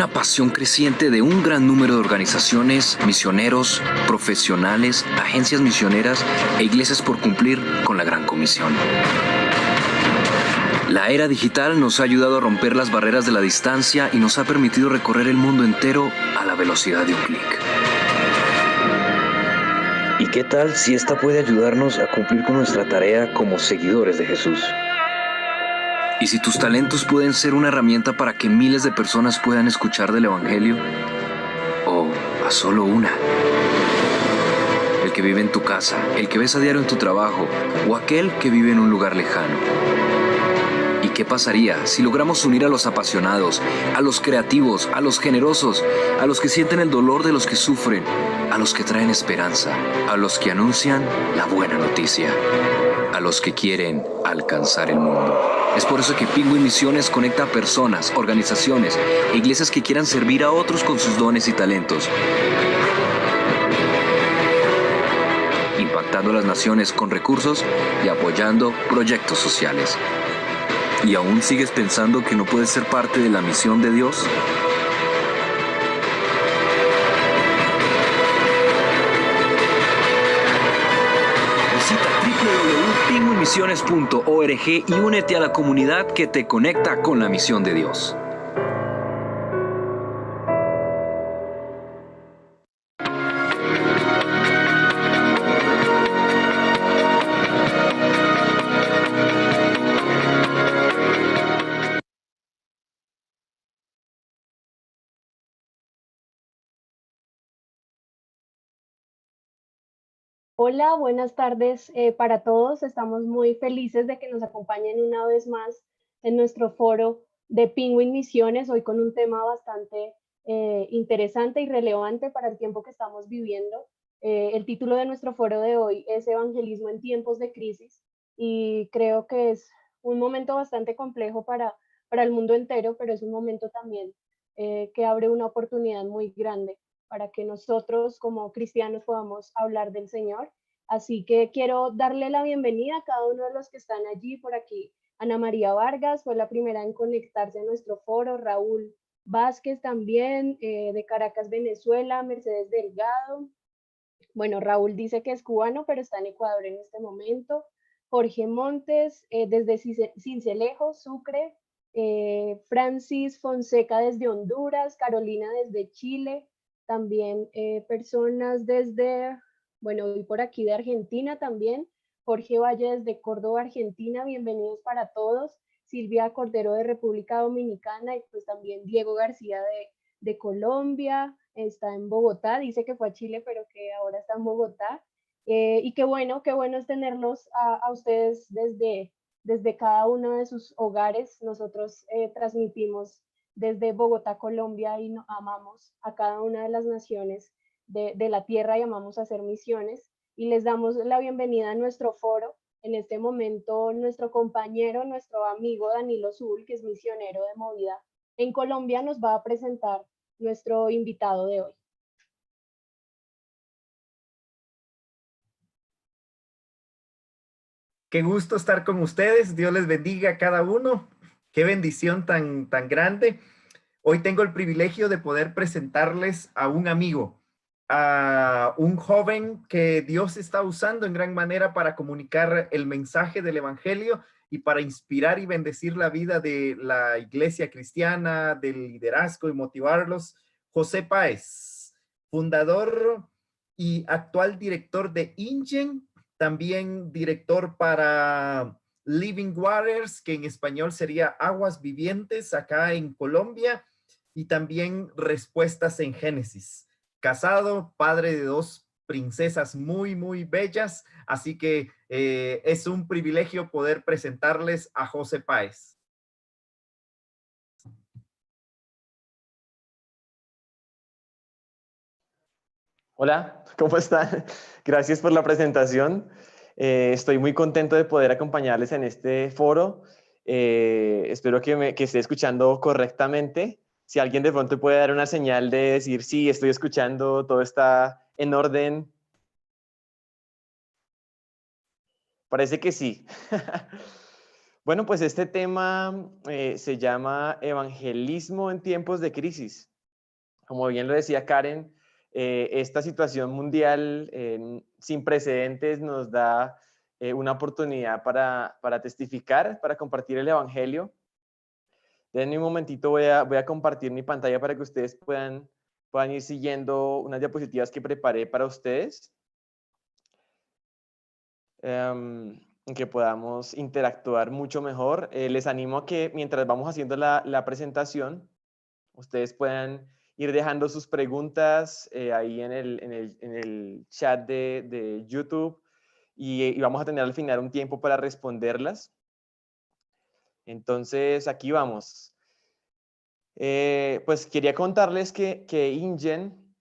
una pasión creciente de un gran número de organizaciones, misioneros, profesionales, agencias misioneras e iglesias por cumplir con la Gran Comisión. La era digital nos ha ayudado a romper las barreras de la distancia y nos ha permitido recorrer el mundo entero a la velocidad de un clic. ¿Y qué tal si esta puede ayudarnos a cumplir con nuestra tarea como seguidores de Jesús? ¿Y si tus talentos pueden ser una herramienta para que miles de personas puedan escuchar del Evangelio? ¿O a solo una? El que vive en tu casa, el que ves a diario en tu trabajo, o aquel que vive en un lugar lejano. ¿Y qué pasaría si logramos unir a los apasionados, a los creativos, a los generosos, a los que sienten el dolor de los que sufren, a los que traen esperanza, a los que anuncian la buena noticia, a los que quieren alcanzar el mundo? Es por eso que Penguin Misiones conecta a personas, organizaciones e iglesias que quieran servir a otros con sus dones y talentos, impactando a las naciones con recursos y apoyando proyectos sociales. ¿Y aún sigues pensando que no puedes ser parte de la misión de Dios? Visita www.penguinmisiones.org y únete a la comunidad que te conecta con la misión de Dios. Hola, buenas tardes para todos. Estamos muy felices de que nos acompañen una vez más en nuestro foro de Penguin Misiones, hoy con un tema bastante interesante y relevante para el tiempo que estamos viviendo. El título de nuestro foro de hoy es Evangelismo en tiempos de crisis y creo que es un momento bastante complejo para el mundo entero, pero es un momento también que abre una oportunidad muy grande para que nosotros como cristianos podamos hablar del Señor. Así que quiero darle la bienvenida a cada uno de los que están allí por aquí. Ana María Vargas fue la primera en conectarse a nuestro foro, Raúl Vázquez también, de Caracas, Venezuela, Mercedes Delgado. Bueno, Raúl dice que es cubano, pero está en Ecuador en este momento. Jorge Montes, desde Cincelejo, Sucre. Francis Fonseca desde Honduras, Carolina desde Chile, también personas desde, bueno, y por aquí de Argentina también, Jorge Valle desde Córdoba, Argentina, bienvenidos para todos, Silvia Cordero de República Dominicana y pues también Diego García de Colombia, está en Bogotá, dice que fue a Chile, pero que ahora está en Bogotá. Y qué bueno es tenerlos a ustedes desde cada uno de sus hogares. Nosotros transmitimos desde Bogotá, Colombia, y amamos a cada una de las naciones de la tierra y amamos hacer misiones. Y les damos la bienvenida a nuestro foro. En este momento, nuestro compañero, nuestro amigo Danilo Zul, que es misionero de Movida en Colombia, nos va a presentar nuestro invitado de hoy. Qué gusto estar con ustedes. Dios les bendiga a cada uno. Qué bendición tan grande. Hoy tengo el privilegio de poder presentarles a un amigo, a un joven que Dios está usando en gran manera para comunicar el mensaje del Evangelio y para inspirar y bendecir la vida de la iglesia cristiana, del liderazgo y motivarlos. José Páez, fundador y actual director de INGEN, también director para Living Waters, que en español sería Aguas Vivientes, acá en Colombia, y también Respuestas en Génesis. Casado, padre de dos princesas muy bellas, así que es un privilegio poder presentarles a José Páez. Hola, ¿cómo están? Gracias por la presentación. Estoy muy contento de poder acompañarles en este foro. Espero que esté escuchando correctamente. Si alguien de pronto puede dar una señal de decir, sí, estoy escuchando, todo está en orden. Parece que sí. Bueno, pues este tema se llama Evangelismo en tiempos de crisis. Como bien lo decía Karen, esta situación mundial sin precedentes nos da una oportunidad para testificar, para compartir el Evangelio. Denme un momentito, voy a compartir mi pantalla para que ustedes puedan ir siguiendo unas diapositivas que preparé para ustedes. En que podamos interactuar mucho mejor. Les animo a que mientras vamos haciendo la presentación, ustedes puedan ir dejando sus preguntas ahí en el chat de YouTube y vamos a tener al final un tiempo para responderlas. Entonces, aquí vamos. Pues quería contarles que INGEN,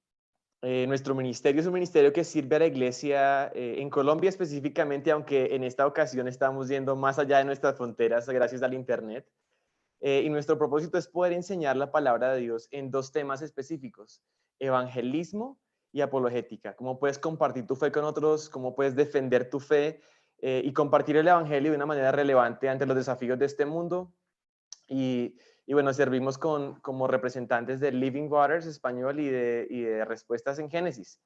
nuestro ministerio, es un ministerio que sirve a la iglesia en Colombia específicamente, aunque en esta ocasión estamos yendo más allá de nuestras fronteras gracias al Internet. Y nuestro propósito es poder enseñar la palabra de Dios en dos temas específicos: evangelismo y apologética. Cómo puedes compartir tu fe con otros, cómo puedes defender tu fe y compartir el evangelio de una manera relevante ante los desafíos de este mundo. Y bueno, servimos como representantes de Living Waters Español y de Respuestas en Génesis.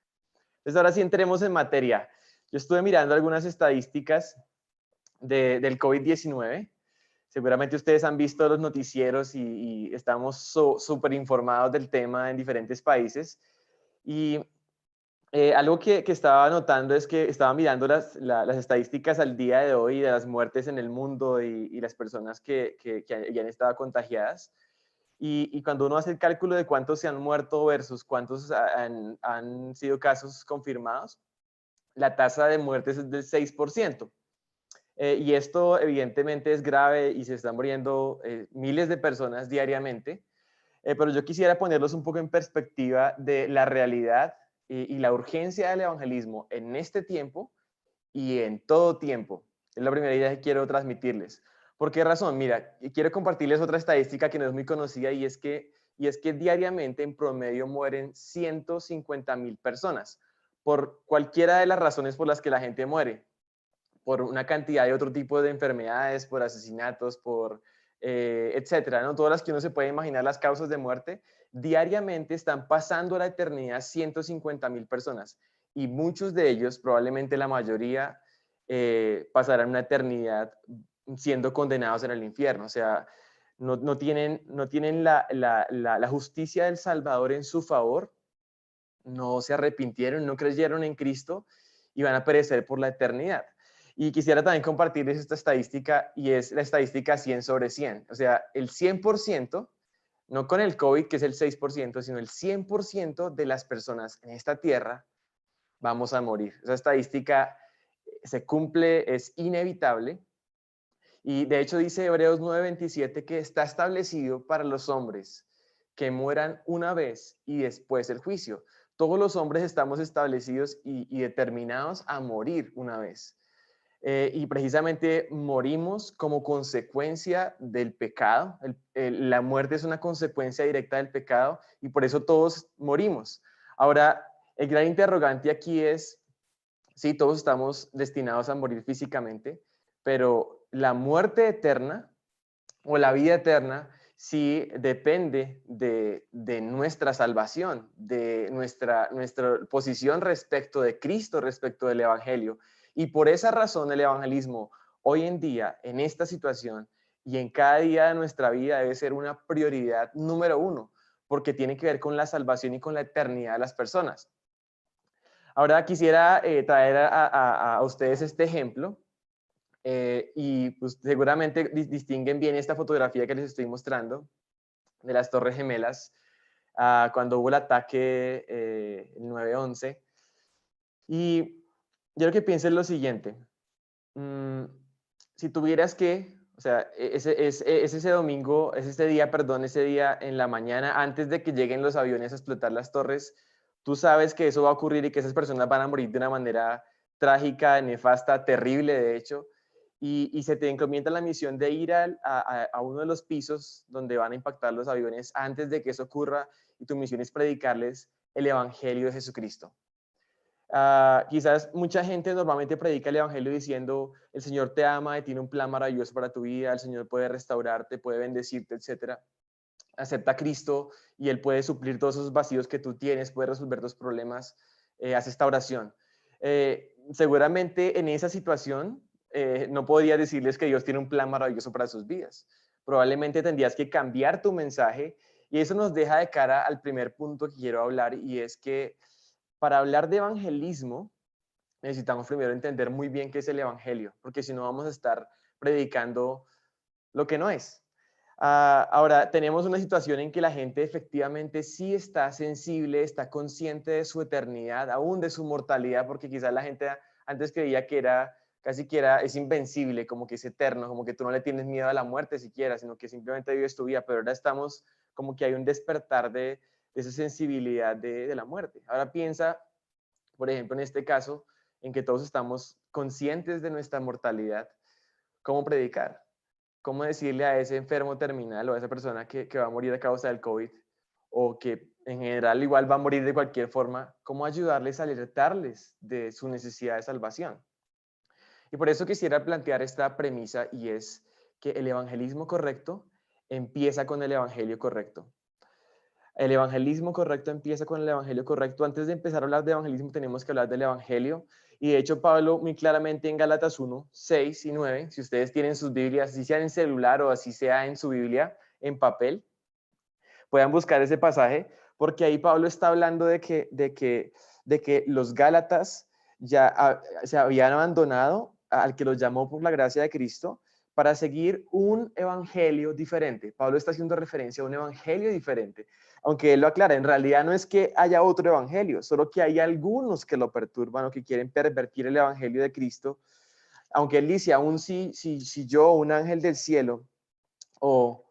Entonces ahora sí entremos en materia. Yo estuve mirando algunas estadísticas del COVID-19. Seguramente ustedes han visto los noticieros y estamos súper informados del tema en diferentes países. Y algo que estaba notando es que estaba mirando las estadísticas al día de hoy de las muertes en el mundo y las personas que ya han estado contagiadas. Y cuando uno hace el cálculo de cuántos se han muerto versus cuántos han sido casos confirmados, la tasa de muertes es del 6%. Y esto evidentemente es grave y se están muriendo miles de personas diariamente. Pero yo quisiera ponerlos un poco en perspectiva de la realidad y la urgencia del evangelismo en este tiempo y en todo tiempo. Es la primera idea que quiero transmitirles. ¿Por qué razón? Mira, quiero compartirles otra estadística que no es muy conocida y es que diariamente en promedio mueren 150,000 personas por cualquiera de las razones por las que la gente muere. Por una cantidad de otro tipo de enfermedades, por asesinatos, por etcétera, ¿no? Todas las que uno se puede imaginar las causas de muerte. Diariamente están pasando a la eternidad 150,000 personas y muchos de ellos, probablemente la mayoría, pasarán una eternidad siendo condenados en el infierno. O sea, no tienen la justicia del Salvador en su favor, no se arrepintieron, no creyeron en Cristo y van a perecer por la eternidad. Y quisiera también compartirles esta estadística, y es la estadística 100 sobre 100. O sea, el 100%, no con el COVID, que es el 6%, sino el 100% de las personas en esta tierra vamos a morir. Esa estadística se cumple, es inevitable. Y de hecho dice Hebreos 9:27 que está establecido para los hombres que mueran una vez y después el juicio. Todos los hombres estamos establecidos y determinados a morir una vez. Y precisamente morimos como consecuencia del pecado. La muerte es una consecuencia directa del pecado y por eso todos morimos. Ahora, el gran interrogante aquí es, sí, todos estamos destinados a morir físicamente, pero la muerte eterna o la vida eterna sí depende de nuestra salvación, de nuestra posición respecto de Cristo, respecto del Evangelio. Y por esa razón el evangelismo hoy en día, en esta situación y en cada día de nuestra vida debe ser una prioridad número uno, porque tiene que ver con la salvación y con la eternidad de las personas. Ahora quisiera traer a ustedes este ejemplo y pues, seguramente distinguen bien esta fotografía que les estoy mostrando de las Torres Gemelas cuando hubo el ataque el 9/11. Y yo lo que pienso es lo siguiente. Si tuvieras que, o sea, ese domingo, ese día en la mañana, antes de que lleguen los aviones a explotar las torres, tú sabes que eso va a ocurrir y que esas personas van a morir de una manera trágica, nefasta, terrible, de hecho, y se te encomienda la misión de ir a uno de los pisos donde van a impactar los aviones antes de que eso ocurra, y tu misión es predicarles el Evangelio de Jesucristo. Quizás mucha gente normalmente predica el evangelio diciendo el Señor te ama y tiene un plan maravilloso para tu vida, el Señor puede restaurarte, puede bendecirte, etc. acepta a Cristo y Él puede suplir todos esos vacíos que tú tienes, puede resolver tus problemas, haz esta oración. Seguramente en esa situación no podría decirles que Dios tiene un plan maravilloso para sus vidas. Probablemente tendrías que cambiar tu mensaje y eso nos deja de cara al primer punto que quiero hablar, y es que para hablar de evangelismo necesitamos primero entender muy bien qué es el evangelio, porque si no vamos a estar predicando lo que no es. Ahora, tenemos una situación en que la gente efectivamente sí está sensible, está consciente de su eternidad, aún de su mortalidad, porque quizás la gente antes creía que era, casi que era, es invencible, como que es eterno, como que tú no le tienes miedo a la muerte siquiera, sino que simplemente vives tu vida, pero ahora estamos como que hay un despertar de esa sensibilidad de la muerte. Ahora piensa, por ejemplo, en este caso, en que todos estamos conscientes de nuestra mortalidad. ¿Cómo predicar? ¿Cómo decirle a ese enfermo terminal o a esa persona que va a morir a causa del COVID, o que en general igual va a morir de cualquier forma, cómo ayudarles a alertarles de su necesidad de salvación? Y por eso quisiera plantear esta premisa, y es que el evangelismo correcto empieza con el evangelio correcto. El evangelismo correcto empieza con el evangelio correcto. Antes de empezar a hablar de evangelismo tenemos que hablar del evangelio. Y de hecho Pablo muy claramente en Gálatas 1, 6 y 9, si ustedes tienen sus Biblias, así sea en celular o así sea en su Biblia, en papel, puedan buscar ese pasaje, porque ahí Pablo está hablando de que los Gálatas ya se habían abandonado al que los llamó por la gracia de Cristo para seguir un evangelio diferente. Pablo está haciendo referencia a un evangelio diferente, aunque él lo aclara, en realidad no es que haya otro evangelio, solo que hay algunos que lo perturban o que quieren pervertir el evangelio de Cristo, aunque él dice, aún si yo, un ángel del cielo, o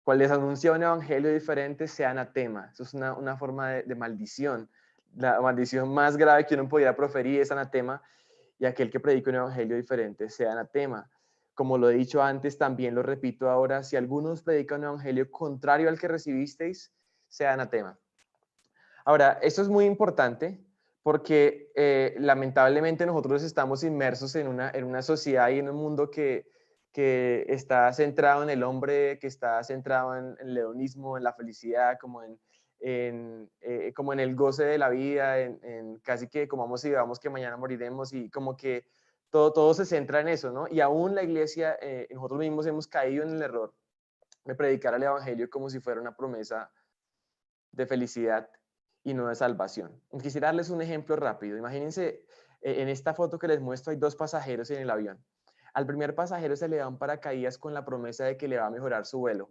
cual les anuncia un evangelio diferente, sea anatema. Eso es una forma de maldición. La maldición más grave que uno podría proferir es anatema, y aquel que predica un evangelio diferente sea anatema. Como lo he dicho antes, también lo repito ahora, si algunos predican un evangelio contrario al que recibisteis, sea anatema. Ahora, esto es muy importante porque lamentablemente nosotros estamos inmersos en una sociedad y en un mundo que está centrado en el hombre, que está centrado en el hedonismo, en la felicidad, como en el goce de la vida, en casi que comamos y bebamos que mañana moriremos, y como que todo se centra en eso, ¿no? Y aún la iglesia, nosotros mismos hemos caído en el error de predicar el evangelio como si fuera una promesa de felicidad y no de salvación. Quisiera darles un ejemplo rápido. Imagínense, en esta foto que les muestro hay dos pasajeros en el avión. Al primer pasajero se le da un paracaídas con la promesa de que le va a mejorar su vuelo.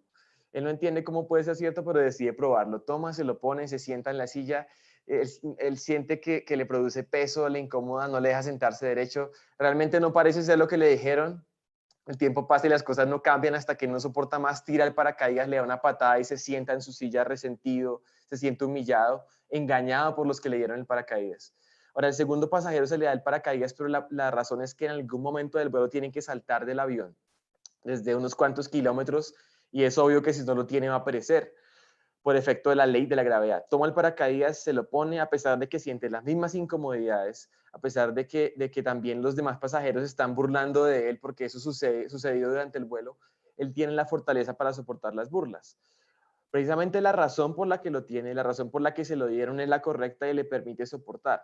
Él no entiende cómo puede ser cierto, pero decide probarlo. Toma, se lo pone, se sienta en la silla. Él siente que le produce peso, le incomoda, no le deja sentarse derecho. Realmente no parece ser lo que le dijeron. El tiempo pasa y las cosas no cambian, hasta que no soporta más, tira el paracaídas, le da una patada y se sienta en su silla resentido, se siente humillado, engañado por los que le dieron el paracaídas. Ahora, el segundo pasajero se le da el paracaídas, pero la razón es que en algún momento del vuelo tienen que saltar del avión desde unos cuantos kilómetros, y es obvio que si no lo tiene va a perecer por efecto de la ley de la gravedad. Toma el paracaídas, se lo pone, a pesar de que siente las mismas incomodidades, a pesar de que también los demás pasajeros están burlando de él, porque eso sucedió durante el vuelo. Él tiene la fortaleza para soportar las burlas. Precisamente la razón por la que lo tiene, la razón por la que se lo dieron, es la correcta y le permite soportar.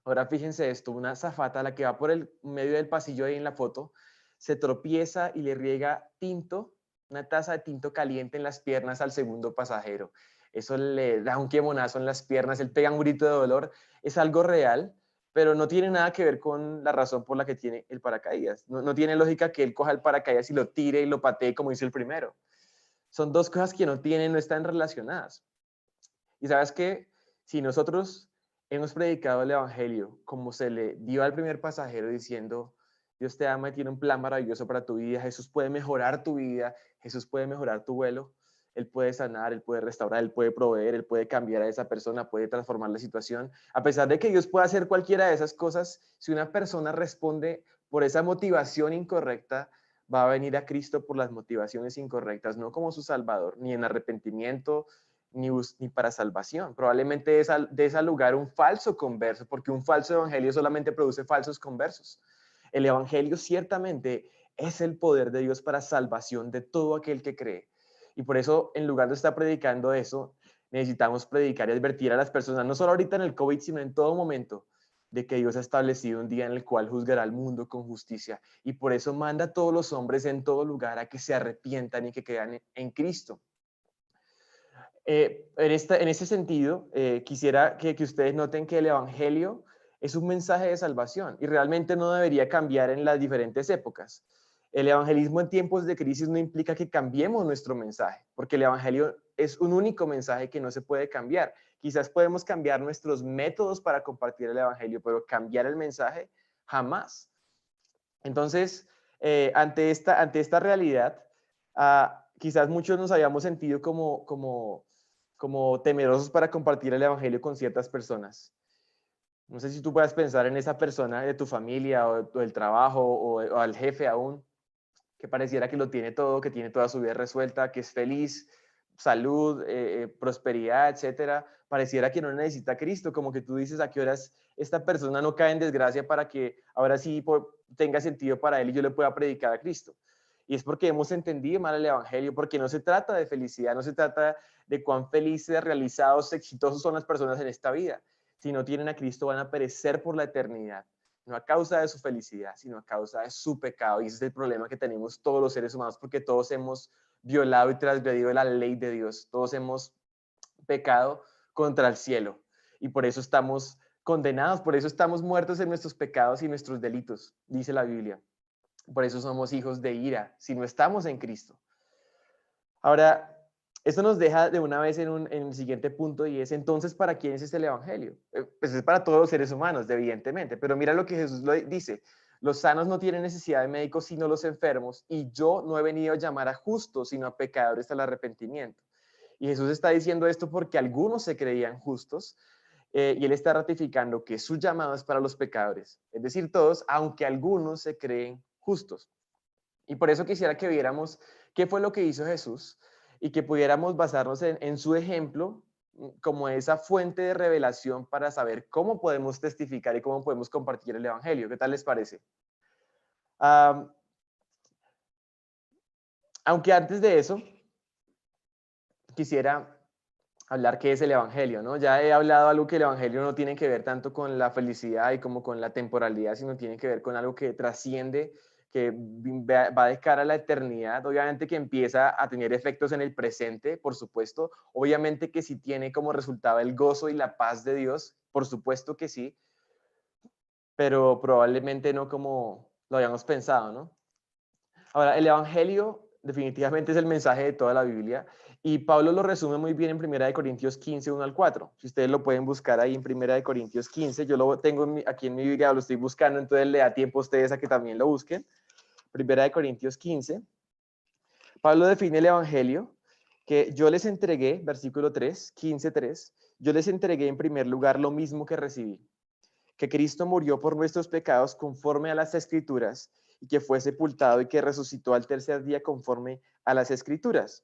Ahora fíjense esto, una azafata, la que va por el medio del pasillo ahí en la foto, se tropieza y le riega tinto, una taza de tinto caliente en las piernas al segundo pasajero. Eso le da un quemonazo en las piernas, él pega un grito de dolor. Es algo real, pero no tiene nada que ver con la razón por la que tiene el paracaídas. No tiene lógica que él coja el paracaídas y lo tire y lo patee como hizo el primero. Son dos cosas que no están relacionadas. Y sabes que si nosotros hemos predicado el evangelio como se le dio al primer pasajero, diciendo: Dios te ama y tiene un plan maravilloso para tu vida, Jesús puede mejorar tu vida, Jesús puede mejorar tu vuelo, Él puede sanar, Él puede restaurar, Él puede proveer, Él puede cambiar a esa persona, puede transformar la situación. A pesar de que Dios pueda hacer cualquiera de esas cosas, si una persona responde por esa motivación incorrecta, va a venir a Cristo por las motivaciones incorrectas, no como su Salvador, ni en arrepentimiento, ni para salvación. Probablemente de ese lugar un falso converso, porque un falso evangelio solamente produce falsos conversos. El evangelio ciertamente es el poder de Dios para salvación de todo aquel que cree. Y por eso, en lugar de estar predicando eso, necesitamos predicar y advertir a las personas, no solo ahorita en el COVID, sino en todo momento, de que Dios ha establecido un día en el cual juzgará al mundo con justicia. Y por eso manda a todos los hombres en todo lugar a que se arrepientan y que crean en Cristo. En ese sentido, quisiera que ustedes noten que el Evangelio es un mensaje de salvación y realmente no debería cambiar en las diferentes épocas. El evangelismo en tiempos de crisis no implica que cambiemos nuestro mensaje, porque el Evangelio es un único mensaje que no se puede cambiar. Quizás podemos cambiar nuestros métodos para compartir el Evangelio, pero cambiar el mensaje jamás. Entonces, ante esta realidad, quizás muchos nos hayamos sentido como temerosos para compartir el Evangelio con ciertas personas. No sé si tú puedas pensar en esa persona de tu familia o del trabajo o al jefe aún, que pareciera que lo tiene todo, que tiene toda su vida resuelta, que es feliz, salud, prosperidad, etcétera. Pareciera que no necesita a Cristo, como que tú dices, ¿a qué horas esta persona no cae en desgracia para que ahora sí tenga sentido para él y yo le pueda predicar a Cristo? Y es porque hemos entendido mal el Evangelio, porque no se trata de felicidad, no se trata de cuán felices, realizados, exitosos son las personas en esta vida. Si no tienen a Cristo van a perecer por la eternidad, no a causa de su felicidad, sino a causa de su pecado. Y ese es el problema que tenemos todos los seres humanos, porque todos hemos violado y transgredido la ley de Dios. Todos hemos pecado contra el cielo. Y por eso estamos condenados, por eso estamos muertos en nuestros pecados y nuestros delitos, dice la Biblia. Por eso somos hijos de ira, si no estamos en Cristo. Ahora, esto nos deja de una vez en el siguiente punto, y es entonces, ¿para quién es el Evangelio? Pues es para todos los seres humanos, evidentemente, pero mira lo que Jesús dice: los sanos no tienen necesidad de médicos sino los enfermos, y yo no he venido a llamar a justos sino a pecadores al arrepentimiento. Y Jesús está diciendo esto porque algunos se creían justos, y él está ratificando que su llamado es para los pecadores, es decir, todos, aunque algunos se creen justos. Y por eso quisiera que viéramos qué fue lo que hizo Jesús y que pudiéramos basarnos en su ejemplo como esa fuente de revelación para saber cómo podemos testificar y cómo podemos compartir el Evangelio. ¿Qué tal les parece? Aunque antes de eso, quisiera hablar qué es el Evangelio, ¿no? Ya he hablado algo que el Evangelio no tiene que ver tanto con la felicidad y como con la temporalidad, sino tiene que ver con algo que trasciende, que va de cara a la eternidad. Obviamente que empieza a tener efectos en el presente, por supuesto. Obviamente que sí tiene como resultado el gozo y la paz de Dios, por supuesto que sí, pero probablemente no como lo habíamos pensado, ¿no? Ahora, el Evangelio definitivamente es el mensaje de toda la Biblia, y Pablo lo resume muy bien en 1 Corintios 15, 1 al 4. Si ustedes lo pueden buscar ahí en 1 Corintios 15, yo lo tengo aquí en mi Biblia, lo estoy buscando, entonces le da tiempo a ustedes a que también lo busquen. 1 Corintios 15. Pablo define el Evangelio, que yo les entregué, versículo 3, 15:3, yo les entregué en primer lugar lo mismo que recibí, que Cristo murió por nuestros pecados conforme a las Escrituras, y que fue sepultado y que resucitó al tercer día conforme a las Escrituras.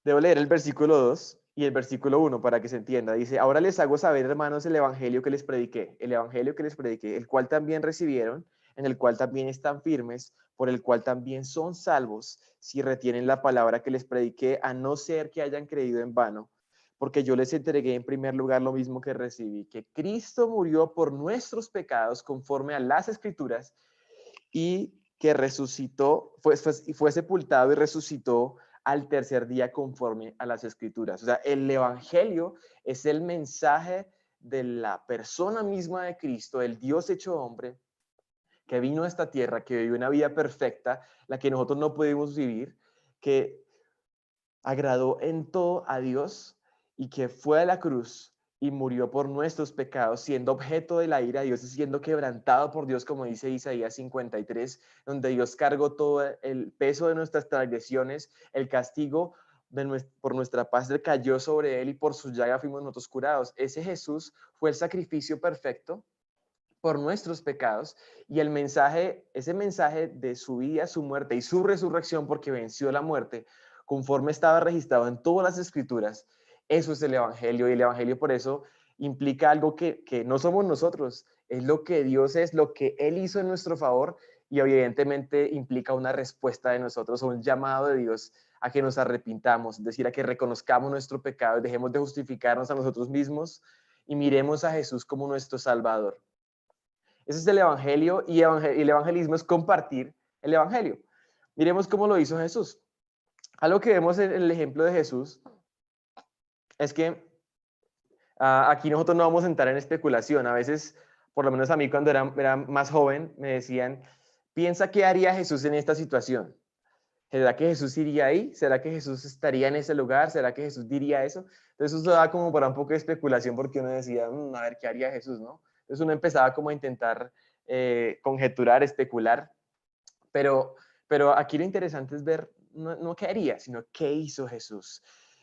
Debo leer el versículo 2 y el versículo 1 para que se entienda. Dice: ahora les hago saber, hermanos, el evangelio que les prediqué, el cual también recibieron, en el cual también están firmes, por el cual también son salvos, si retienen la palabra que les prediqué, a no ser que hayan creído en vano. Porque yo les entregué en primer lugar lo mismo que recibí, que Cristo murió por nuestros pecados conforme a las Escrituras, y que resucitó, fue sepultado y resucitó al tercer día conforme a las Escrituras. O sea, el Evangelio es el mensaje de la persona misma de Cristo, el Dios hecho hombre, que vino a esta tierra, que vivió una vida perfecta, la que nosotros no pudimos vivir, que agradó en todo a Dios y que fue a la cruz y murió por nuestros pecados, siendo objeto de la ira de Dios y siendo quebrantado por Dios, como dice Isaías 53, donde Dios cargó todo el peso de nuestras transgresiones, el castigo por nuestra paz cayó sobre él, y por su llaga fuimos nosotros curados. Ese Jesús fue el sacrificio perfecto por nuestros pecados, y ese mensaje de su vida, su muerte y su resurrección, porque venció la muerte, conforme estaba registrado en todas las Escrituras. Eso es el Evangelio, y el Evangelio por eso implica algo que no somos nosotros, es lo que Dios es, lo que Él hizo en nuestro favor, y evidentemente implica una respuesta de nosotros o un llamado de Dios a que nos arrepintamos, es decir, a que reconozcamos nuestro pecado, dejemos de justificarnos a nosotros mismos y miremos a Jesús como nuestro Salvador. Ese es el Evangelio y el evangelismo es compartir el Evangelio. Miremos cómo lo hizo Jesús. Algo que vemos en el ejemplo de Jesús es que aquí nosotros no vamos a entrar en especulación. A veces, por lo menos a mí cuando era más joven, me decían, piensa qué haría Jesús en esta situación. ¿Será que Jesús iría ahí? ¿Será que Jesús estaría en ese lugar? ¿Será que Jesús diría eso? Entonces eso da como para un poco de especulación porque uno decía, a ver, ¿qué haría Jesús, no? Entonces uno empezaba como a intentar conjeturar, especular, pero aquí lo interesante es ver no qué haría, sino qué hizo Jesús.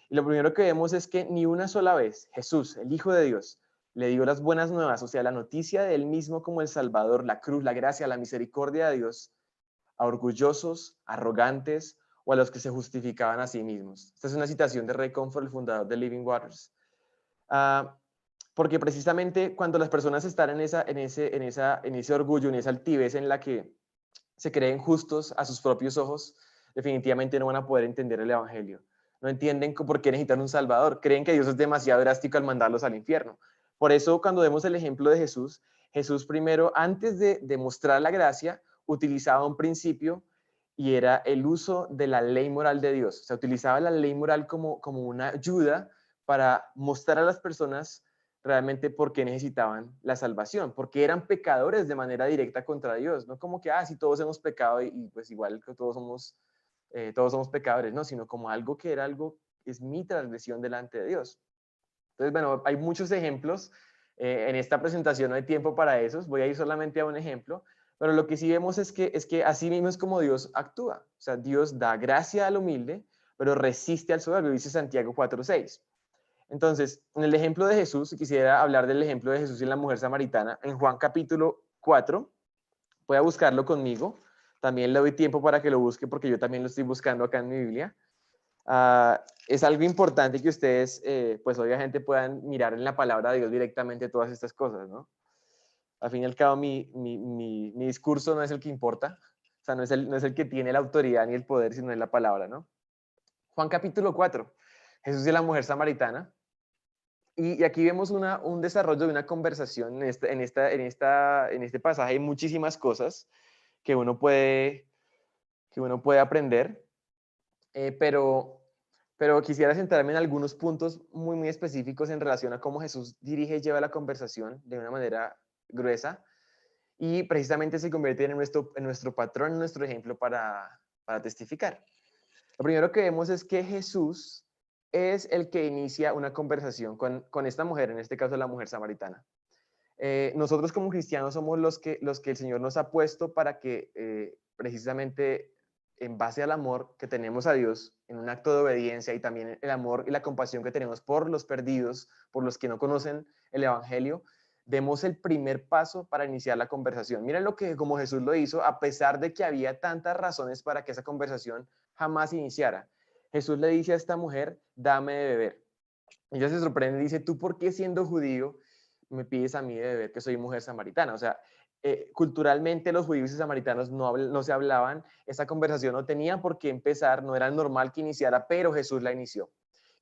Y lo primero que vemos es que ni una sola vez Jesús, el Hijo de Dios, le dio las buenas nuevas, o sea, la noticia de él mismo como el Salvador, la cruz, la gracia, la misericordia de Dios, a orgullosos, arrogantes o a los que se justificaban a sí mismos. Esta es una citación de Ray Comfort, el fundador de Living Waters. Porque precisamente cuando las personas están en ese orgullo, en esa altivez en la que se creen justos a sus propios ojos, definitivamente no van a poder entender el Evangelio. No entienden por qué necesitan un Salvador. Creen que Dios es demasiado drástico al mandarlos al infierno. Por eso, cuando vemos el ejemplo de Jesús, Jesús primero, antes de mostrar la gracia, utilizaba un principio y era el uso de la ley moral de Dios. O sea, utilizaba la ley moral como una ayuda para mostrar a las personas realmente por qué necesitaban la salvación, porque eran pecadores de manera directa contra Dios, no como que, si todos hemos pecado y pues igual que todos somos pecadores, no, sino como algo que es mi transgresión delante de Dios. Entonces, bueno, hay muchos ejemplos, en esta presentación no hay tiempo para esos, voy a ir solamente a un ejemplo, pero lo que sí vemos es que así mismo es como Dios actúa, o sea, Dios da gracia al humilde, pero resiste al soberbio, dice Santiago 4:6. Entonces, en el ejemplo de Jesús, quisiera hablar del ejemplo de Jesús y la mujer samaritana, en Juan capítulo 4, voy a buscarlo conmigo, también le doy tiempo para que lo busque porque yo también lo estoy buscando acá en mi Biblia. Es algo importante que ustedes, pues obviamente puedan mirar en la palabra de Dios directamente todas estas cosas, ¿no? Al fin y al cabo, mi discurso no es el que importa, o sea, no es el que tiene la autoridad ni el poder, sino es la palabra, ¿no? Juan capítulo 4, Jesús y la mujer samaritana. Y aquí vemos un desarrollo de una conversación en este pasaje. Hay muchísimas cosas que uno puede aprender, pero quisiera centrarme en algunos puntos muy, muy específicos en relación a cómo Jesús dirige y lleva la conversación de una manera gruesa y precisamente se convierte en nuestro patrón, en nuestro ejemplo para testificar. Lo primero que vemos es que Jesús es el que inicia una conversación con esta mujer, en este caso la mujer samaritana. Nosotros como cristianos somos los que el Señor nos ha puesto para que precisamente en base al amor que tenemos a Dios, en un acto de obediencia y también el amor y la compasión que tenemos por los perdidos, por los que no conocen el Evangelio, demos el primer paso para iniciar la conversación. Miren como Jesús lo hizo, a pesar de que había tantas razones para que esa conversación jamás iniciara. Jesús le dice a esta mujer, dame de beber. Ella se sorprende y dice, ¿tú por qué siendo judío me pides a mí de beber que soy mujer samaritana? O sea, culturalmente los judíos y samaritanos no se hablaban, esa conversación no tenía por qué empezar, no era normal que iniciara, pero Jesús la inició.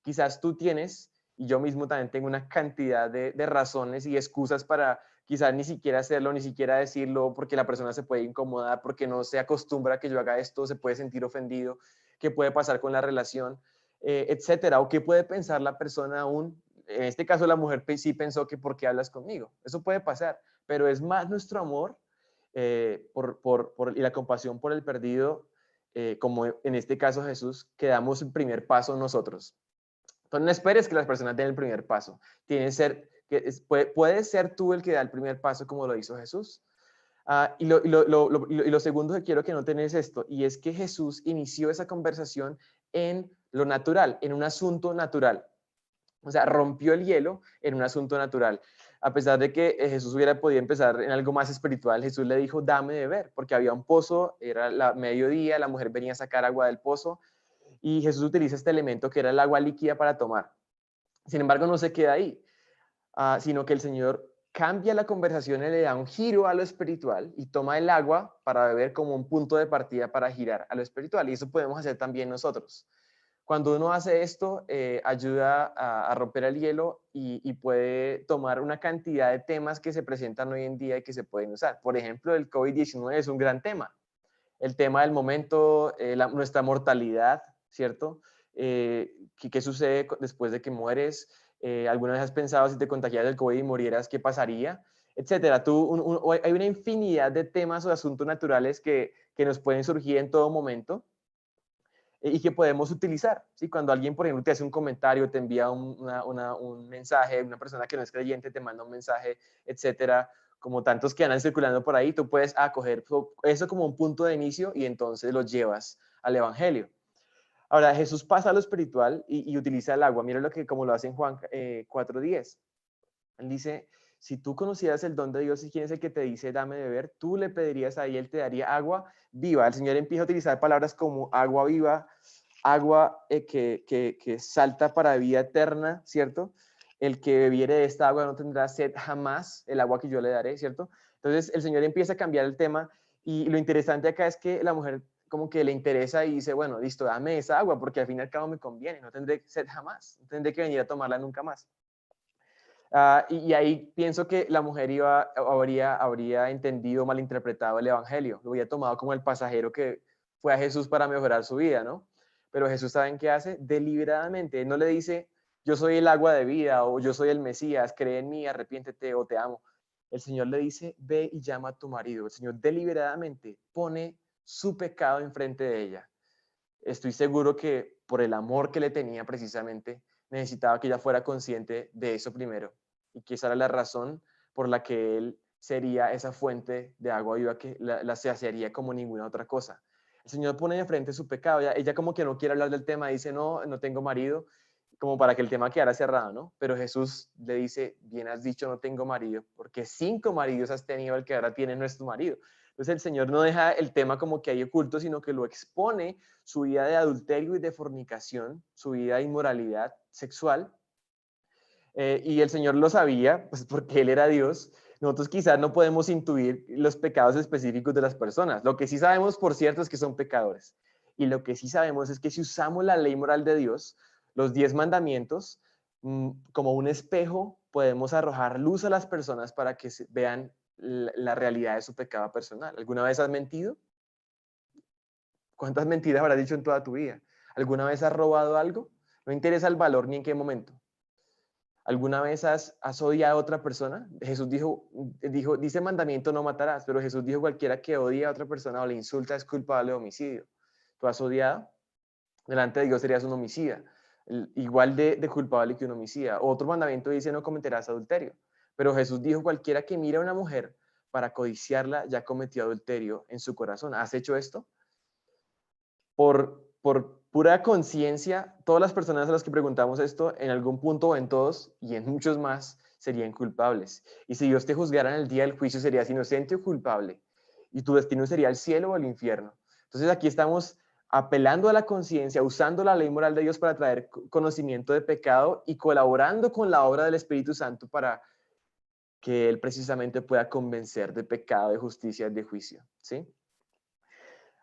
Quizás tú tienes, y yo mismo también tengo una cantidad de razones y excusas para quizás ni siquiera hacerlo, ni siquiera decirlo, porque la persona se puede incomodar, porque no se acostumbra a que yo haga esto, se puede sentir ofendido, qué puede pasar con la relación, etcétera, o qué puede pensar la persona aún. En este caso la mujer sí pensó que ¿por qué hablas conmigo? Eso puede pasar, pero es más nuestro amor y la compasión por el perdido, como en este caso Jesús, que damos el primer paso nosotros. Entonces no esperes que las personas den el primer paso. Puede ser tú el que da el primer paso como lo hizo Jesús. Y lo segundo que quiero que noten es esto, y es que Jesús inició esa conversación en lo natural, en un asunto natural. O sea, rompió el hielo en un asunto natural. A pesar de que Jesús hubiera podido empezar en algo más espiritual, Jesús le dijo, dame de beber, porque había un pozo, era mediodía, la mujer venía a sacar agua del pozo, y Jesús utiliza este elemento que era el agua líquida para tomar. Sin embargo, no se queda ahí, sino que el Señor cambia la conversación y le da un giro a lo espiritual y toma el agua para beber como un punto de partida para girar a lo espiritual. Y eso podemos hacer también nosotros. Cuando uno hace esto, ayuda a romper el hielo y puede tomar una cantidad de temas que se presentan hoy en día y que se pueden usar. Por ejemplo, el COVID-19 es un gran tema. El tema del momento, nuestra mortalidad, ¿cierto? ¿Qué sucede después de que mueres? ¿Alguna vez has pensado si te contagiaras del COVID y murieras, qué pasaría? Etcétera. Hay una infinidad de temas o asuntos naturales que nos pueden surgir en todo momento y que podemos utilizar. ¿Sí? Cuando alguien, por ejemplo, te hace un comentario, te envía un mensaje, una persona que no es creyente te manda un mensaje, etcétera, como tantos que andan circulando por ahí, tú puedes acoger eso como un punto de inicio y entonces lo llevas al evangelio. Ahora, Jesús pasa a lo espiritual y utiliza el agua. Mira como lo hace en Juan 4:10. Él dice, si tú conocieras el don de Dios y quién es el que te dice, dame de beber, tú le pedirías a él te daría agua viva. El Señor empieza a utilizar palabras como agua viva, agua que salta para vida eterna, ¿cierto? El que bebiere de esta agua no tendrá sed jamás, el agua que yo le daré, ¿cierto? Entonces el Señor empieza a cambiar el tema y lo interesante acá es que la mujer como que le interesa y dice, bueno, listo, dame esa agua porque al fin y al cabo me conviene, no tendré sed jamás, no tendré que venir a tomarla nunca más. Y ahí pienso que la mujer habría entendido, malinterpretado el evangelio, lo habría tomado como el pasajero que fue a Jesús para mejorar su vida, ¿no? Pero Jesús, ¿saben qué hace? Deliberadamente, Él no le dice, yo soy el agua de vida, o yo soy el Mesías, cree en mí, arrepiéntete, o te amo. El Señor le dice, ve y llama a tu marido. El Señor deliberadamente pone su pecado enfrente de ella. Estoy seguro que por el amor que le tenía precisamente, necesitaba que ella fuera consciente de eso primero y que esa era la razón por la que él sería esa fuente de agua viva que la saciaría como ninguna otra cosa. El Señor pone de frente su pecado, ella como que no quiere hablar del tema, dice, no, no tengo marido, como para que el tema quedara cerrado, ¿no? Pero Jesús le dice, bien has dicho, no tengo marido, porque 5 maridos has tenido, el que ahora tiene no es tu marido. Entonces el Señor no deja el tema como que hay oculto, sino que lo expone, su vida de adulterio y de fornicación, su vida de inmoralidad sexual. Y el Señor lo sabía, pues porque Él era Dios. Nosotros quizás no podemos intuir los pecados específicos de las personas. Lo que sí sabemos, por cierto, es que son pecadores. Y lo que sí sabemos es que si usamos la ley moral de Dios, los 10 mandamientos, como un espejo, podemos arrojar luz a las personas para que vean la realidad de su pecado personal. ¿Alguna vez has mentido? ¿Cuántas mentiras habrás dicho en toda tu vida? ¿Alguna vez has robado algo? No interesa el valor ni en qué momento. ¿Alguna vez has odiado a otra persona? Jesús dice mandamiento no matarás, pero Jesús dijo cualquiera que odia a otra persona o le insulta es culpable de homicidio. ¿Tú has odiado? Delante de Dios serías un homicida, igual de culpable que un homicida. Otro mandamiento dice no cometerás adulterio, pero Jesús dijo cualquiera que mira a una mujer para codiciarla ya cometió adulterio en su corazón. ¿Has hecho esto? Por pura conciencia, todas las personas a las que preguntamos esto, en algún punto o en todos y en muchos más, serían culpables. Y si Dios te juzgara en el día del juicio, serías inocente o culpable. Y tu destino sería el cielo o el infierno. Entonces aquí estamos apelando a la conciencia, usando la ley moral de Dios para traer conocimiento de pecado y colaborando con la obra del Espíritu Santo para que Él precisamente pueda convencer de pecado, de justicia, de juicio. ¿Sí?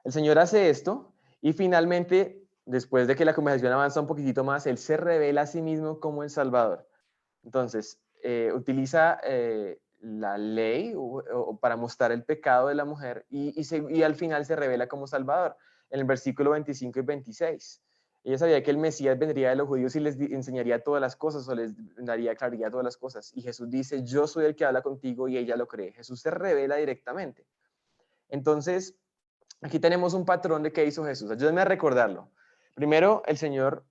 El Señor hace esto y finalmente, después de que la conversación avanza un poquitito más, Él se revela a sí mismo como el Salvador. Entonces, utiliza la ley para mostrar el pecado de la mujer y al final se revela como Salvador. En el versículo 25 y 26. Ella sabía que el Mesías vendría de los judíos y les enseñaría todas las cosas o les daría claridad todas las cosas. Y Jesús dice, yo soy el que habla contigo y ella lo cree. Jesús se revela directamente. Entonces, aquí tenemos un patrón de qué hizo Jesús. Ayúdenme a recordarlo. Primero, el Señor,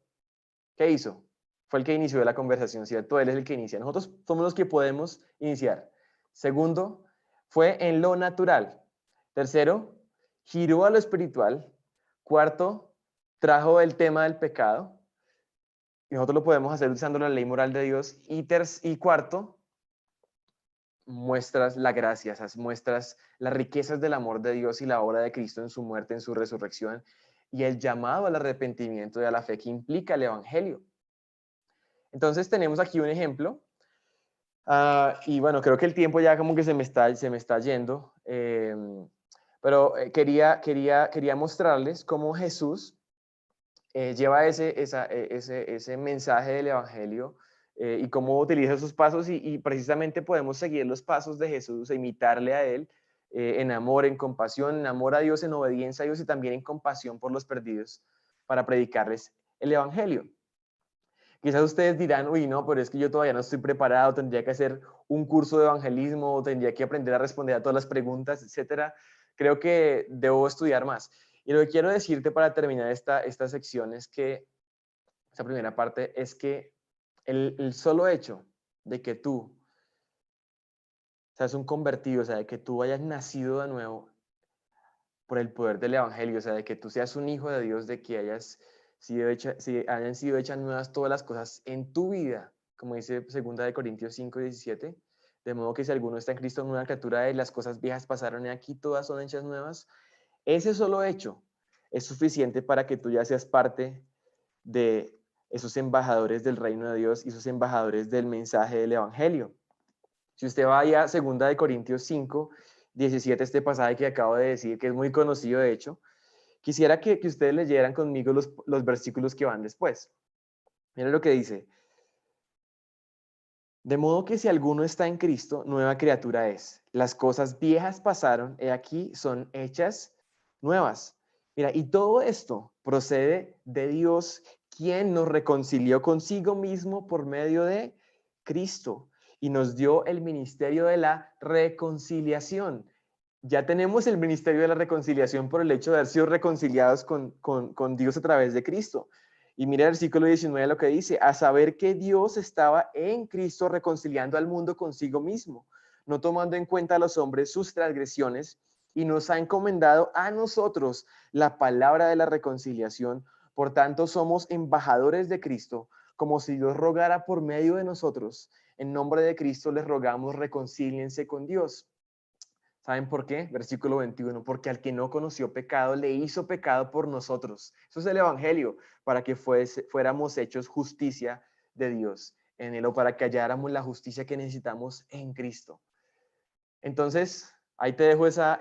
¿qué hizo? Fue el que inició la conversación, ¿cierto? Él es el que inicia. Nosotros somos los que podemos iniciar. Segundo, fue en lo natural. Tercero, giró a lo espiritual. Cuarto, trajo el tema del pecado. Y nosotros lo podemos hacer usando la ley moral de Dios. Y cuarto, muestras la gracia, muestras las riquezas del amor de Dios y la obra de Cristo en su muerte, en su resurrección y el llamado al arrepentimiento y a la fe que implica el evangelio. Entonces tenemos aquí un ejemplo Y bueno, creo que el tiempo ya como que se me está yendo, pero quería mostrarles cómo Jesús lleva ese mensaje del Evangelio y cómo utiliza esos pasos y precisamente podemos seguir los pasos de Jesús e imitarle a Él en amor, en compasión, en amor a Dios, en obediencia a Dios y también en compasión por los perdidos para predicarles el Evangelio. Quizás ustedes dirán, uy, no, pero es que yo todavía no estoy preparado, tendría que hacer un curso de evangelismo, tendría que aprender a responder a todas las preguntas, etcétera. Creo que debo estudiar más. Y lo que quiero decirte para terminar esta sección es que, esta primera parte, es que el solo hecho de que tú seas un convertido, o sea, de que tú hayas nacido de nuevo por el poder del evangelio, o sea, de que tú seas un hijo de Dios, de que hayan sido hechas nuevas todas las cosas en tu vida, como dice 2 Corintios 5:17, de modo que si alguno está en Cristo, nueva criatura es, las cosas viejas pasaron y aquí todas son hechas nuevas. Ese solo hecho es suficiente para que tú ya seas parte de esos embajadores del reino de Dios y esos embajadores del mensaje del evangelio. Si usted va a 2 Corintios 5:17, este pasaje que acabo de decir, que es muy conocido de hecho, quisiera que ustedes leyeran conmigo los versículos que van después. Miren lo que dice. De modo que si alguno está en Cristo, nueva criatura es. Las cosas viejas pasaron, he aquí son hechas nuevas. Mira, y todo esto procede de Dios, quien nos reconcilió consigo mismo por medio de Cristo y nos dio el ministerio de la reconciliación. Ya tenemos el ministerio de la reconciliación por el hecho de haber sido reconciliados con Dios a través de Cristo. Y mira el versículo 19 lo que dice, a saber que Dios estaba en Cristo reconciliando al mundo consigo mismo, no tomando en cuenta a los hombres sus transgresiones, y nos ha encomendado a nosotros la palabra de la reconciliación. Por tanto, somos embajadores de Cristo, como si Dios rogara por medio de nosotros. En nombre de Cristo les rogamos, reconcíliense con Dios. ¿Saben por qué? Versículo 21, porque al que no conoció pecado, le hizo pecado por nosotros. Eso es el evangelio, para que fuéramos hechos justicia de Dios en él, o para que halláramos la justicia que necesitamos en Cristo. Entonces, ahí te dejo esa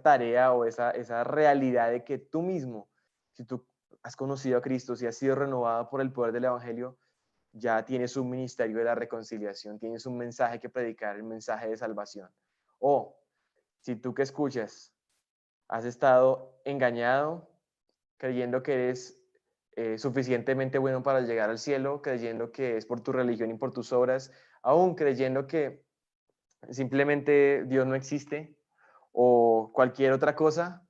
tarea o esa realidad de que tú mismo, si tú has conocido a Cristo, si has sido renovado por el poder del evangelio, ya tienes un ministerio de la reconciliación, tienes un mensaje que predicar, el mensaje de salvación. O si tú que escuchas has estado engañado, creyendo que eres suficientemente bueno para llegar al cielo, creyendo que es por tu religión y por tus obras, aún creyendo que simplemente Dios no existe o cualquier otra cosa,